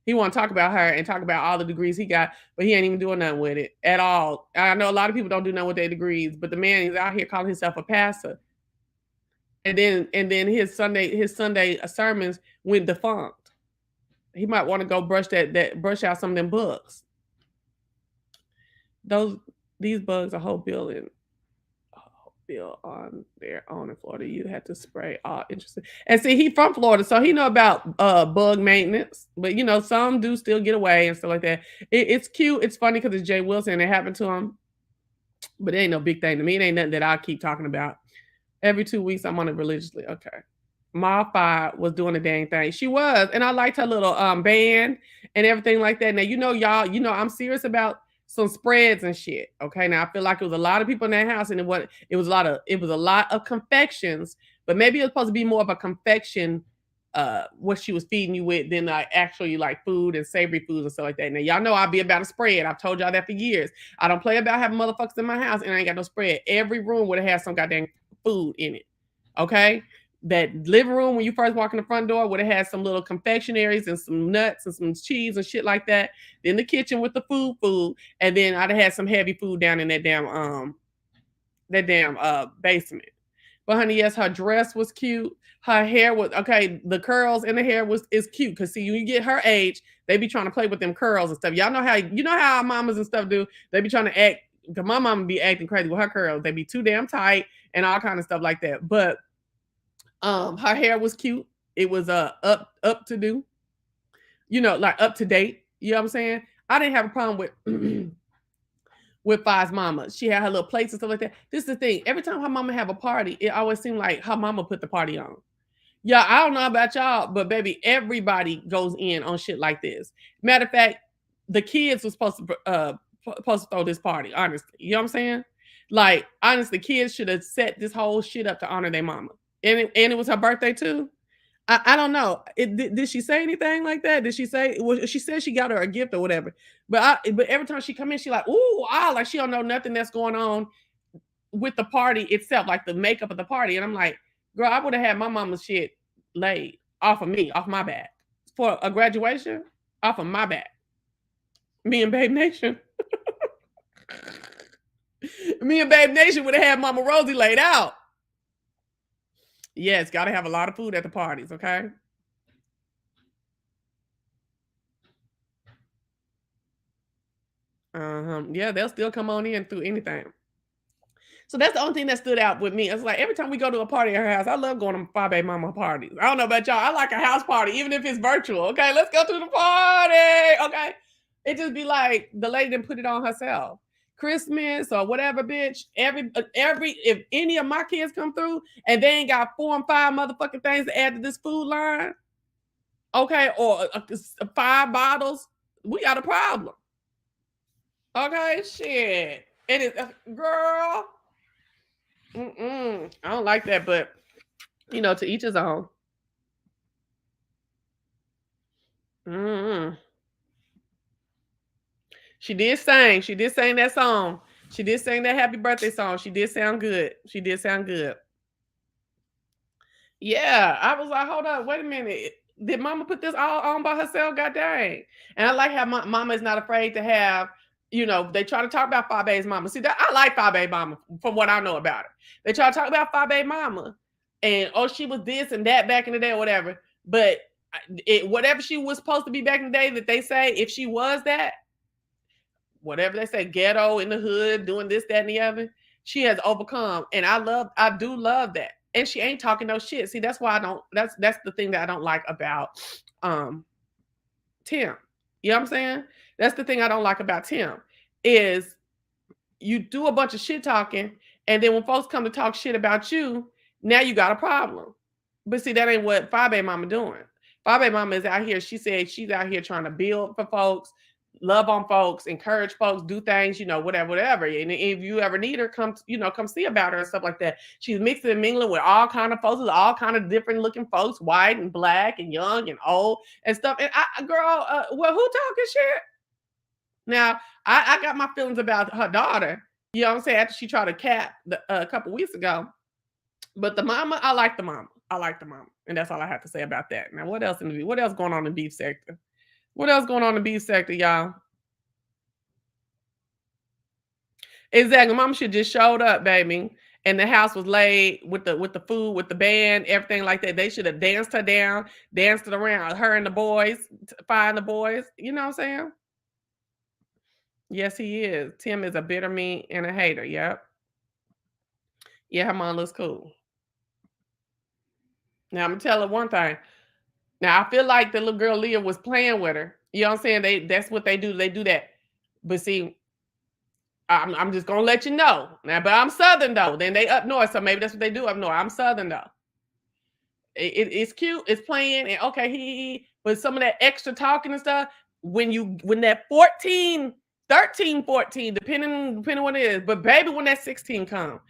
He want to talk about her and talk about all the degrees he got, but he ain't even doing nothing with it at all. I know a lot of people don't do nothing with their degrees, but the man is out here calling himself a pastor. And then his Sunday sermons went defunct. He might want to go brush out some of them bugs. These bugs are whole building. On their own in Florida. You have to spray all interesting. And see, he from Florida, so he know about bug maintenance. But some do still get away and stuff like that. It's cute. It's funny because it's Jay Wilson. It happened to him, but it ain't no big thing to me. It ain't nothing that I keep talking about. Every 2 weeks, I'm on it religiously. Okay. Ma Fi was doing the dang thing. She was, and I liked her little band and everything like that. Now y'all, I'm serious about some spreads and shit. Okay. Now I feel like it was a lot of people in that house, and it was a lot of confections, but maybe it was supposed to be more of a confection, what she was feeding you with than like actually like food and savory foods and stuff like that. Now y'all know I'll be about a spread. I've told y'all that for years. I don't play about having motherfuckers in my house and I ain't got no spread. Every room would have had some goddamn food in it. Okay. That living room when you first walk in the front door would have had some little confectionaries and some nuts and some cheese and shit like that. Then the kitchen with the food, and then I'd have had some heavy food down in that damn basement. But honey, yes, her dress was cute. Her hair was okay. The curls in the hair is cute because see, when you get her age, they be trying to play with them curls and stuff. Y'all know how our mamas and stuff do. They be trying to act. Cause my mama be acting crazy with her curls. They be too damn tight and all kind of stuff like that. But her hair was cute. It was up to do, like up to date. You know what I'm saying? I didn't have a problem with with Fi's mama. She had her little plates and stuff like that. This is the thing. Every time her mama have a party, it always seemed like her mama put the party on. Yeah, I don't know about y'all, but baby, everybody goes in on shit like this. Matter of fact, the kids were supposed to throw this party, honestly. You know what I'm saying? Like, honestly, kids should have set this whole shit up to honor their mama. And it was her birthday too. I don't know. Did she say anything like that? Did she say? Well, she said she got her a gift or whatever. But every time she come in, she like, ooh, like she don't know nothing that's going on with the party itself, like the makeup of the party. And I'm like, girl, I would have had my mama's shit laid off of me, off my back for a graduation, off of my back. Me and Babe Nation. Me and Babe Nation would have had Mama Rosie laid out. Yes, got to have a lot of food at the parties, okay? Yeah, they'll still come on in through anything. So that's the only thing that stood out with me. It's like every time we go to a party at her house, I love going to my baby mama parties. I don't know about y'all. I like a house party, even if it's virtual. Okay, let's go to the party. Okay. It just be like the lady didn't put it on herself. Christmas or whatever, bitch. If any of my kids come through and they ain't got 4 and 5 motherfucking things to add to this food line, okay, or 5 bottles, we got a problem. Okay, shit. It is, girl. I don't like that, but to each his own. She did sing. She did sing that song. She did sing that happy birthday song. She did sound good. She did sound good. Yeah, I was like, hold up, wait a minute. Did mama put this all on by herself? God dang. And I like how mama is not afraid to have, they try to talk about Fabe's mama. See, that I like Fabe's mama from what I know about her. They try to talk about Fabe's mama and, oh, she was this and that back in the day or whatever. But whatever she was supposed to be back in the day that they say, if she was that, whatever they say, ghetto in the hood, doing this, that, and the other, she has overcome. And I do love that. And she ain't talking no shit. See, that's why that's the thing that I don't like about Tim. You know what I'm saying? That's the thing I don't like about Tim is you do a bunch of shit talking, and then when folks come to talk shit about you, now you got a problem. But see, that ain't what Fabe Mama doing. Fabe Mama is out here. She said she's out here trying to build for folks, love on folks, encourage folks, do things, whatever. And if you ever need her, come see about her and stuff like that. She's mixing and mingling with all kind of folks, all kind of different looking folks, white and black and young and old and stuff. And well, who talking shit? Now, I got my feelings about her daughter, you know what I'm saying, after she tried to cap a couple weeks ago. But the mama, I like the mama. I like the mama. And that's all I have to say about that. Now, what else going on in the beef sector? What else going on in the beef sector, y'all? Exactly. Mama should just showed up, baby. And the house was laid with the food, with the band, everything like that. They should have danced her down, danced it around, her and the boys, find the boys. You know what I'm saying? Yes, he is. Tim is a bitter me and a hater. Yep. Yeah, her mom looks cool. Now I'm gonna tell her one thing. Now I feel like the little girl Leah was playing with her. You know what I'm saying? That's what they do. They do that. But see, I'm just gonna let you know. Now, but I'm Southern though. Then they up north, so maybe that's what they do up north. I'm Southern though. It's cute, it's playing, and okay, but some of that extra talking and stuff, when that 14, 13, 14, depending on what it is, but baby, when that 16 comes,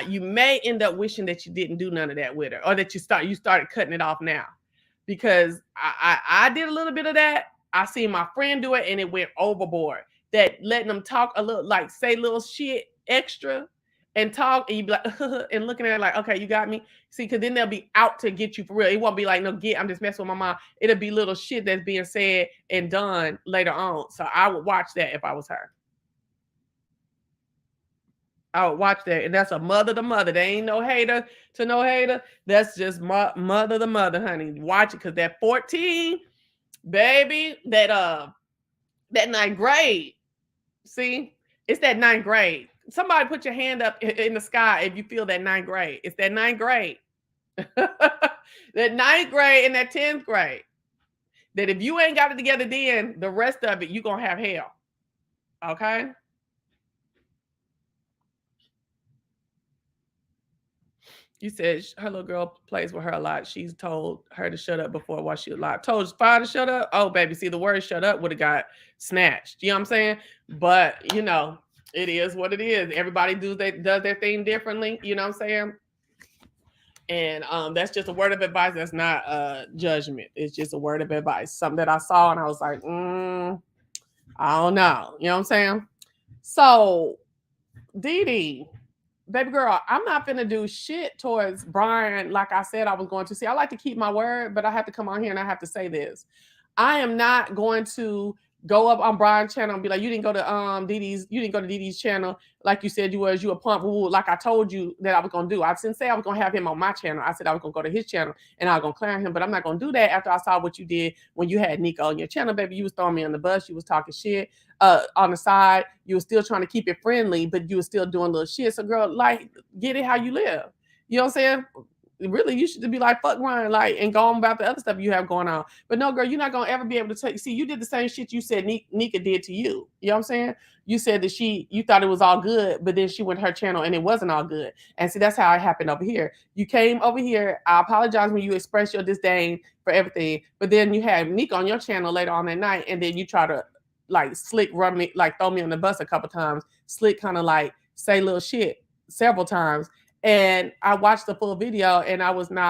you may end up wishing that you didn't do none of that with her, or that you started cutting it off now, because I did a little bit of that. I seen my friend do it, and it went overboard. That letting them talk a little, like say little shit extra, and talk, and you be like, and looking at it like, okay, you got me. See, because then they'll be out to get you for real. It won't be like, no, I'm just messing with my mom. It'll be little shit that's being said and done later on. So I would watch that if I was her. I would watch that. And that's a mother to mother. There ain't no hater to no hater. That's just mother to mother, honey. Watch it, because that 14, baby, that 9th grade. See, it's that 9th grade. Somebody put your hand up in the sky if you feel that 9th grade. It's that 9th grade. That 9th grade and that 10th grade. That if you ain't got it together then, the rest of it, you're going to have hell. Okay? You said her little girl plays with her a lot. She's told her to shut up before while she was alive. Told his father to shut up. Oh, baby, see, the word shut up would have got snatched. You know what I'm saying? But, it is what it is. Everybody does their thing differently. You know what I'm saying? And that's just a word of advice. That's not judgment. It's just a word of advice. Something that I saw and I was like, I don't know. You know what I'm saying? So, Dee, baby girl, I'm not finna do shit towards Brian like I said I was going to. See, I like to keep my word, but I have to come on here and I have to say this. I am not going to go up on Brian's channel and be like, you didn't go to Dee channel like you said you a pump, like I told you that I was gonna do. I didn't say I was gonna have him on my channel. I said I was gonna go to his channel and I was gonna clear him, but I'm not gonna do that after I saw what you did when you had Nico on your channel, baby. You was throwing me on the bus, you was talking shit on the side, you were still trying to keep it friendly, but you were still doing little shit. So girl, like, get it how you live. You know what I'm saying? Really, you should be like, fuck Ryan, like, and go on about the other stuff you have going on. But no, girl, you're not gonna ever be able to tell. See, you did the same shit you said Nika did to you. You know what I'm saying? You said that you thought it was all good, but then she went to her channel and it wasn't all good. And see, that's how it happened over here. You came over here. I apologize when you expressed your disdain for everything, but then you had Nika on your channel later on that night, and then you try to like slick run me, like throw me on the bus a couple times, slick kind of like say little shit several times. And I watched the full video and I was like,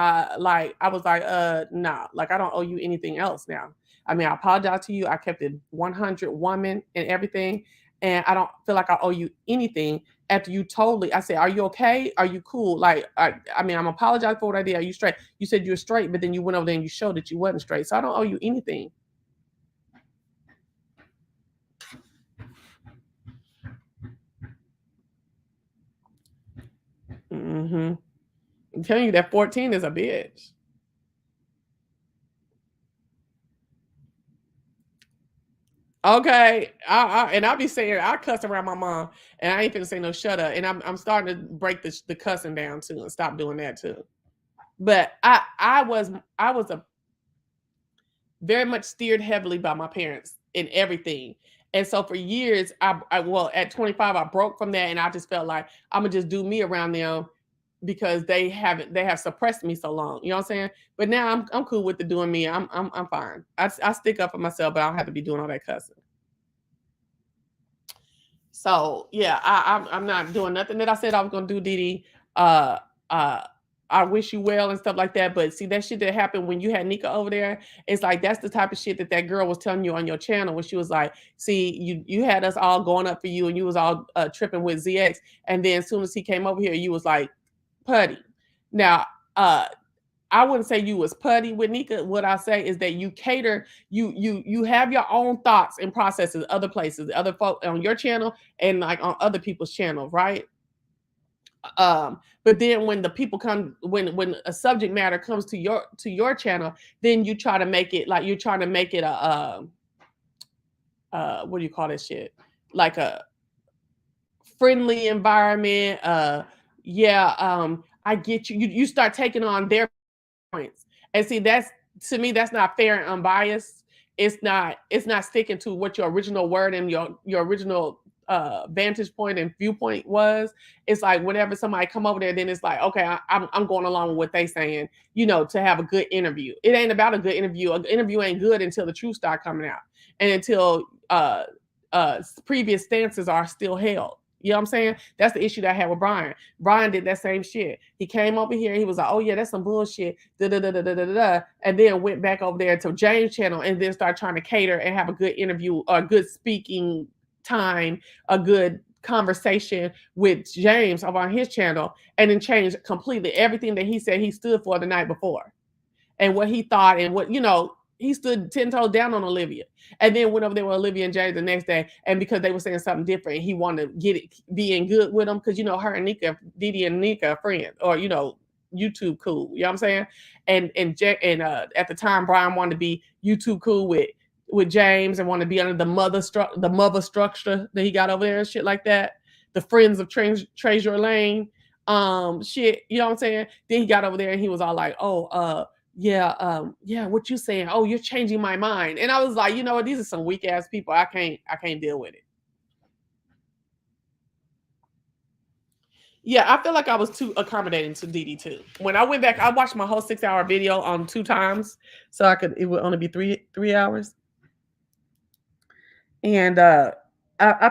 nah, like I don't owe you anything else now. I mean, I apologize to you. I kept it 100 woman and everything. And I don't feel like I owe you anything after you totally, I said, are you okay? Are you cool? Like, I mean, I'm apologizing for what I did. Are you straight? You said you're straight, but then you went over there and you showed that you wasn't straight. So I don't owe you anything. I'm telling you that 14 is a bitch. Okay, and I'll be saying I cuss around my mom, and I ain't finna say no shut up. And I'm starting to break the cussing down too, and stop doing that too. But I was a very much steered heavily by my parents in everything. And so for years, well, at 25, I broke from that, and I just felt like I'm gonna just do me around them because they have suppressed me so long. You know what I'm saying? But now I'm cool with the doing me. I'm fine. I stick up for myself, but I don't have to be doing all that cussing. So yeah, I'm not doing nothing that I said I was gonna do, Didi. Uh, I wish you well and stuff like that. But see, that shit that happened when you had Nika over there, it's like that's the type of shit that girl was telling you on your channel when she was like, see, you had us all going up for you and you was all tripping with ZX, and then as soon as he came over here, you was like putty. Now, I wouldn't say you was putty with Nika. What I say is that you cater, you have your own thoughts and processes other places, other folk on your channel and like on other people's channel, right? But then when the people come, when a subject matter comes to your channel, then you try to make it like you're trying to make it a what do you call this shit? Like a friendly environment. I get you. You start taking on their points. And see, that's to me, that's not fair and unbiased. It's not sticking to what your original word and your original vantage point and viewpoint was. It's like whenever somebody come over there, then it's like, okay, I'm going along with what they saying, to have a good interview. It ain't about a good interview. An interview ain't good until the truth start coming out and until previous stances are still held. You know what I'm saying? That's the issue that I had with Brian. Brian did that same shit. He came over here. He was like, oh, yeah, that's some bullshit. And then went back over there to James' channel and then started trying to cater and have a good interview, a good speaking time, a good conversation with James over on his channel, and then changed completely everything that he said he stood for the night before and what he thought and what, he stood 10 toes down on Olivia and then went over there with Olivia and James the next day. And because they were saying something different, he wanted to be in good with them. Cause her and Nika, Didi and Nika are friends or, YouTube cool. You know what I'm saying? And at the time, Brian wanted to be YouTube cool with James and wanted to be under the mother structure that he got over there and shit like that. The friends of Treasure Lane, shit. You know what I'm saying? Then he got over there and he was all like, yeah, what you saying? Oh, you're changing my mind. And I was like, you know what? These are some weak ass people. I can't deal with it. Yeah, I feel like I was too accommodating to Didi too. When I went back, I watched my whole 6-hour video on 2 times, so it would only be three hours. And I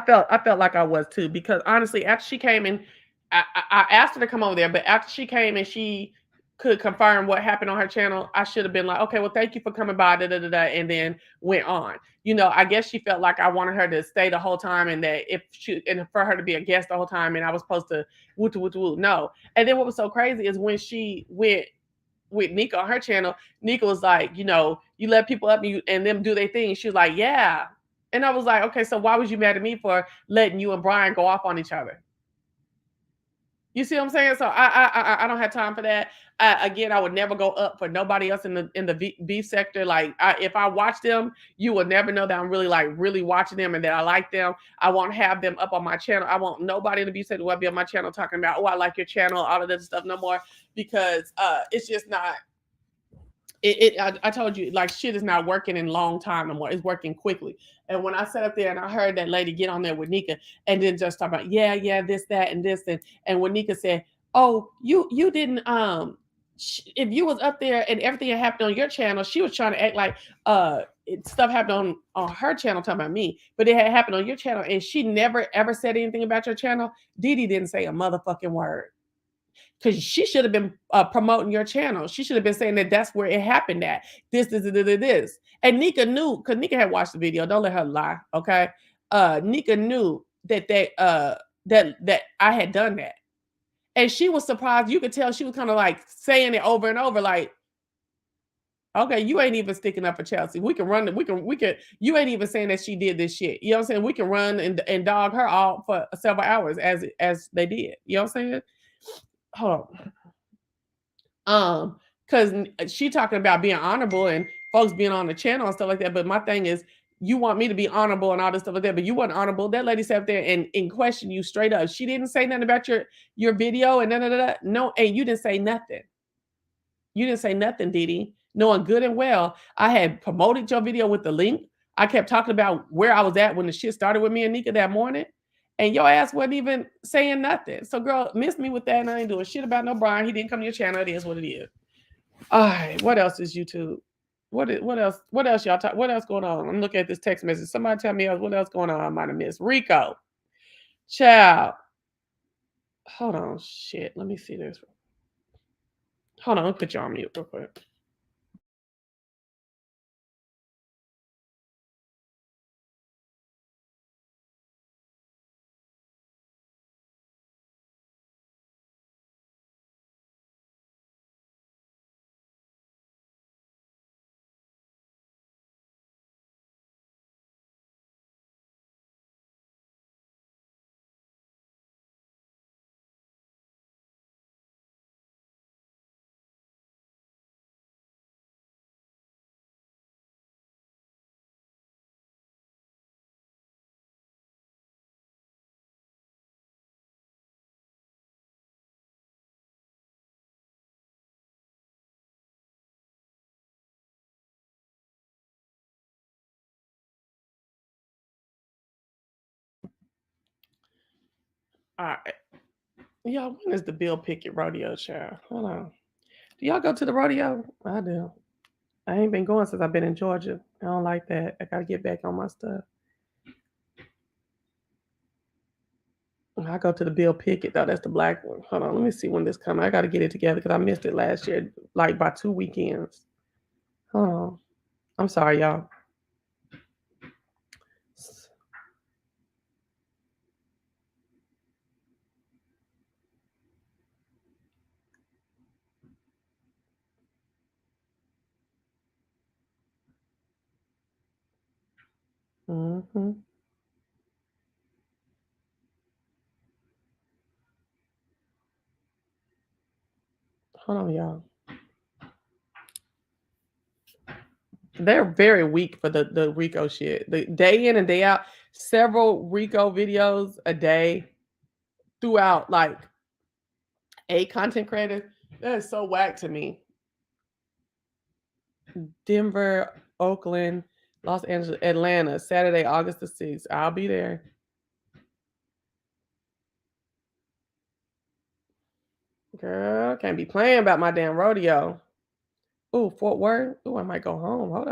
felt like I was too, because honestly, after she came in, I asked her to come over there, but after she came and she could confirm what happened on her channel, I should have been like, okay, well, thank you for coming by, and then went on. I guess she felt like I wanted her to stay the whole time, and that for her to be a guest the whole time, and I was supposed to woo. No. And then what was so crazy is when she went with Nika on her channel, Nika was like, you let people up and them do their thing. She was like, yeah. And I was like, okay, so why was you mad at me for letting you and Brian go off on each other? You see what I'm saying? So I don't have time for that. Again, I would never go up for nobody else in the beef sector. Like if I watch them, you will never know that I'm really watching them and that I like them. I won't have them up on my channel. I want nobody in the beef sector will be on my channel talking about, oh, I like your channel, all of this stuff no more, because it's just not. I told you, like, shit is not working in a long time no more. It's working quickly. And when I sat up there and I heard that lady get on there with Nika and then just talk about, yeah, this, that, and this, and when Nika said, oh, you didn't, if you was up there and everything that happened on your channel, she was trying to act like stuff happened on her channel talking about me, but it had happened on your channel and she never ever said anything about your channel. Didi didn't say a motherfucking word. Because she should have been promoting your channel. She should have been saying that that's where it happened at. This. And Nika knew, because Nika had watched the video. Don't let her lie, okay? Nika knew that that I had done that. And she was surprised. You could tell she was kind of like saying it over and over, like, okay, you ain't even sticking up for Chelsea. We can run. We can. You ain't even saying that she did this shit. You know what I'm saying? We can run and dog her all for several hours as they did. You know what I'm saying? Hold on. Because she talking about being honorable and folks being on the channel and stuff like that. But my thing is, you want me to be honorable and all this stuff like that, but you wasn't honorable. That lady sat up there and questioned you straight up. She didn't say nothing about your video and no, and you didn't say nothing. You didn't say nothing, Didi. Knowing good and well, I had promoted your video with the link. I kept talking about where I was at when the shit started with me and Nika that morning. And your ass wasn't even saying nothing. So, girl, miss me with that, and I ain't doing shit about no Brian. He didn't come to your channel. It is what it is. All right, what else is YouTube? What else? What else y'all talk? What else going on? I'm looking at this text message. Somebody tell me else. What else going on? I might have missed. Rico, child. Hold on, shit. Let me see this. Hold on, I'll put you on mute real quick. All right. Y'all, when is the Bill Pickett rodeo, child? Hold on. Do y'all go to the rodeo? I do. I ain't been going since I've been in Georgia. I don't like that. I gotta get back on my stuff. I go to the Bill Pickett though. That's the black one. Hold on, let me see when this comes. I gotta get it together because I missed it last year, like by 2 weekends. Hold on. I'm sorry, y'all. Mm-hmm. Hold on, y'all. They're very weak for the Rico shit. The day in and day out, several Rico videos a day throughout like 8 content creators. That is so whack to me. Denver, Oakland, Los Angeles, Atlanta, Saturday, August the 6th. I'll be there. Girl, can't be playing about my damn rodeo. Ooh, Fort Worth. Ooh, I might go home. Hold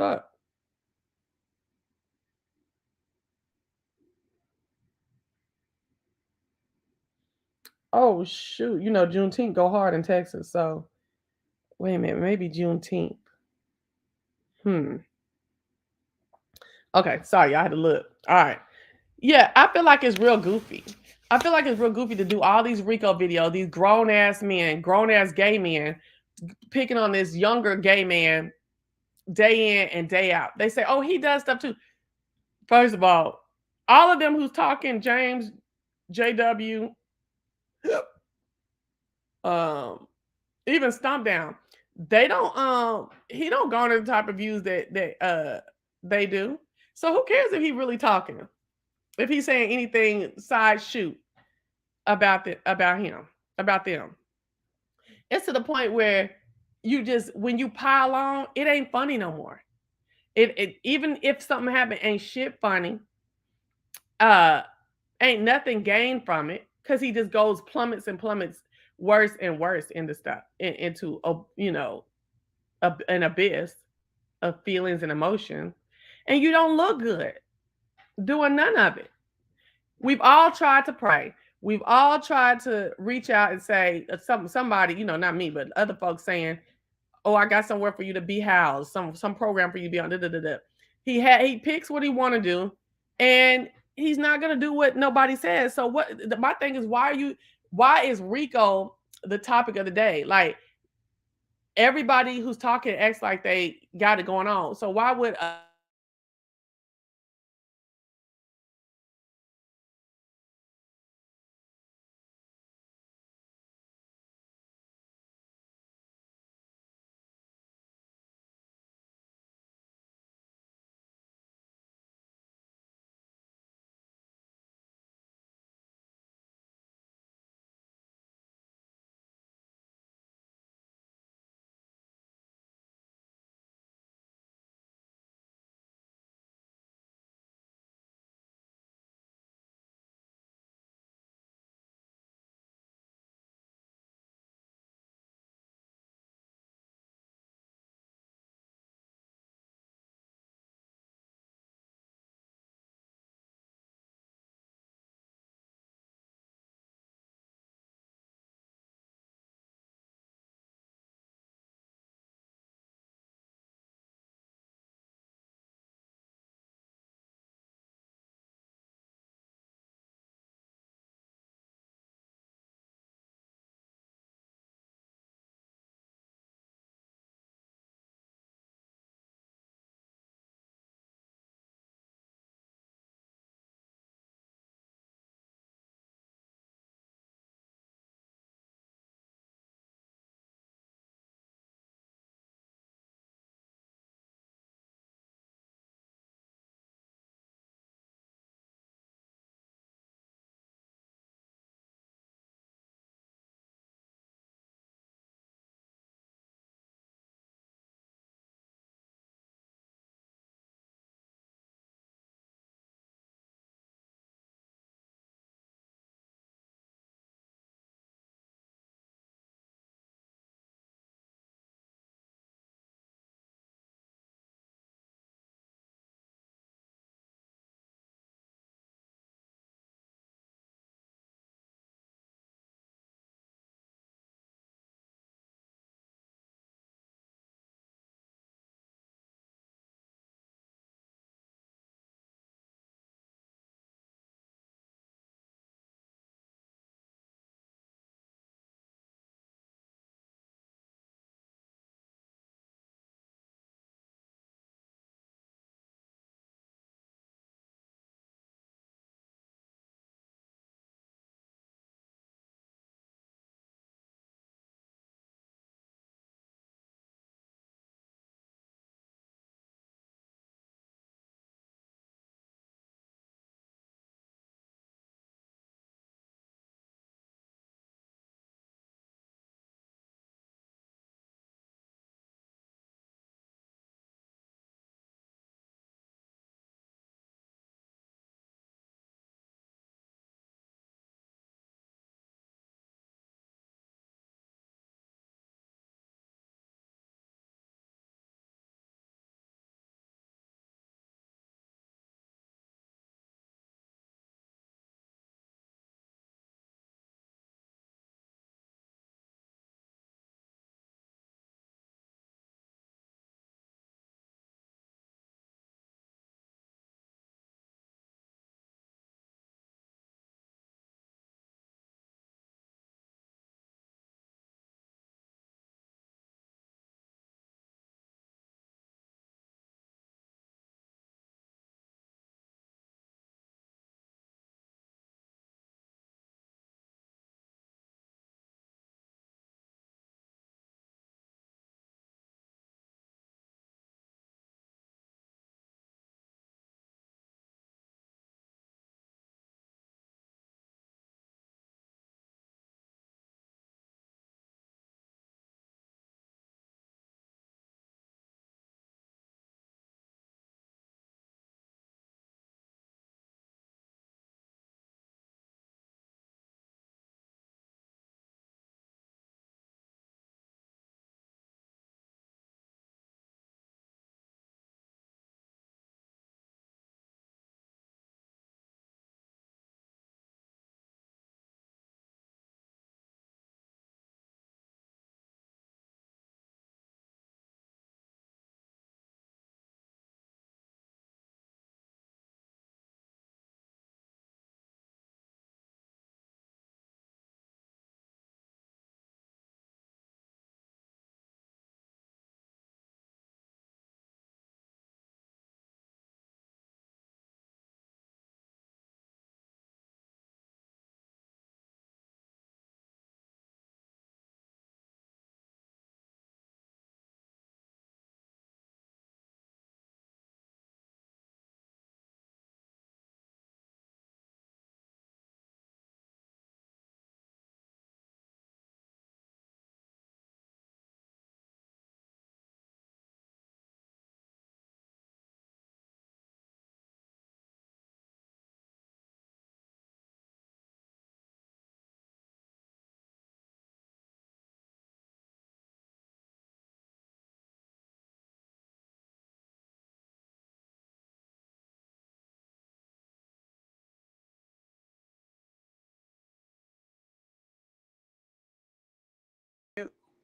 up. Oh, shoot. You know, Juneteenth go hard in Texas. So, wait a minute. Maybe Juneteenth. Okay, sorry. I had to look. All right. Yeah, I feel like it's real goofy. I feel like it's real goofy to do all these Rico videos, these grown-ass men, grown-ass gay men, picking on this younger gay man day in and day out. They say, oh, he does stuff too. First of all of them who's talking, James, JW, even Stomp Down, they don't he don't garner the type of views that they do. So who cares if he really talking? If he's saying anything side shoot about them. It's to the point where you just, when you pile on, it ain't funny no more. It even if something happened, ain't shit funny. Ain't nothing gained from it because he just goes plummets worse and worse into stuff into an abyss of feelings and emotions, and you don't look good doing none of it. We've all tried to pray. we've all tried to reach out and say somebody, not me, but other folks saying, "Oh, I got somewhere for you to be housed, some program for you to be on." Da, da, da, da. He picks what he want to do, and he's not gonna do what nobody says. So my thing is, why is Rico the topic of the day? Like, everybody who's talking acts like they got it going on. So why would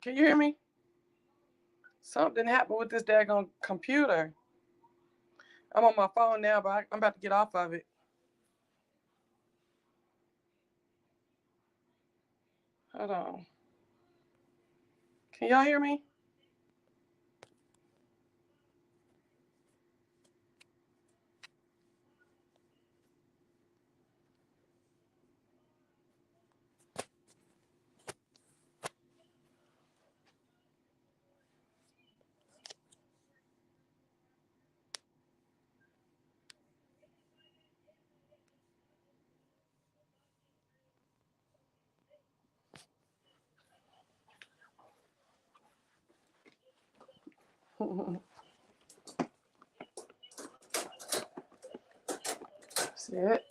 Can you hear me? Something happened with this daggone computer. I'm on my phone now, but I'm about to get off of it. Hold on. Can y'all hear me? That's it.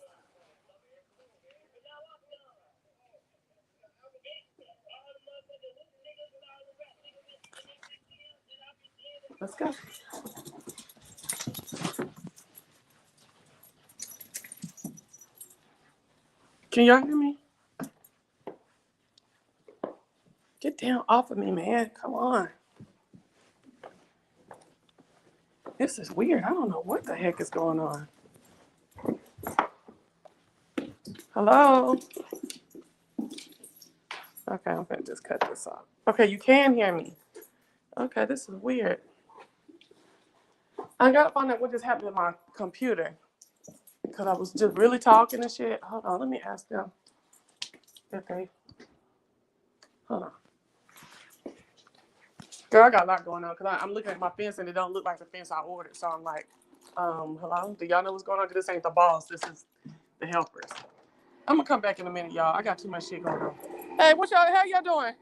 Let's go. Can y'all hear me? Get down off of me, man. Come on. This is weird. I don't know what the heck is going on. Hello? Okay, I'm gonna just cut this off. Okay, you can hear me. Okay, this is weird. I gotta find out what just happened to my computer. Because I was just really talking and shit. Hold on, let me ask them. Okay. Hold on. Girl, I got a lot going on because I'm looking at my fence and it don't look like the fence I ordered. So I'm like, hello? Do y'all know what's going on? Because this ain't the boss. This is the helpers. I'm going to come back in a minute, y'all. I got too much shit going on. Hey, how y'all doing?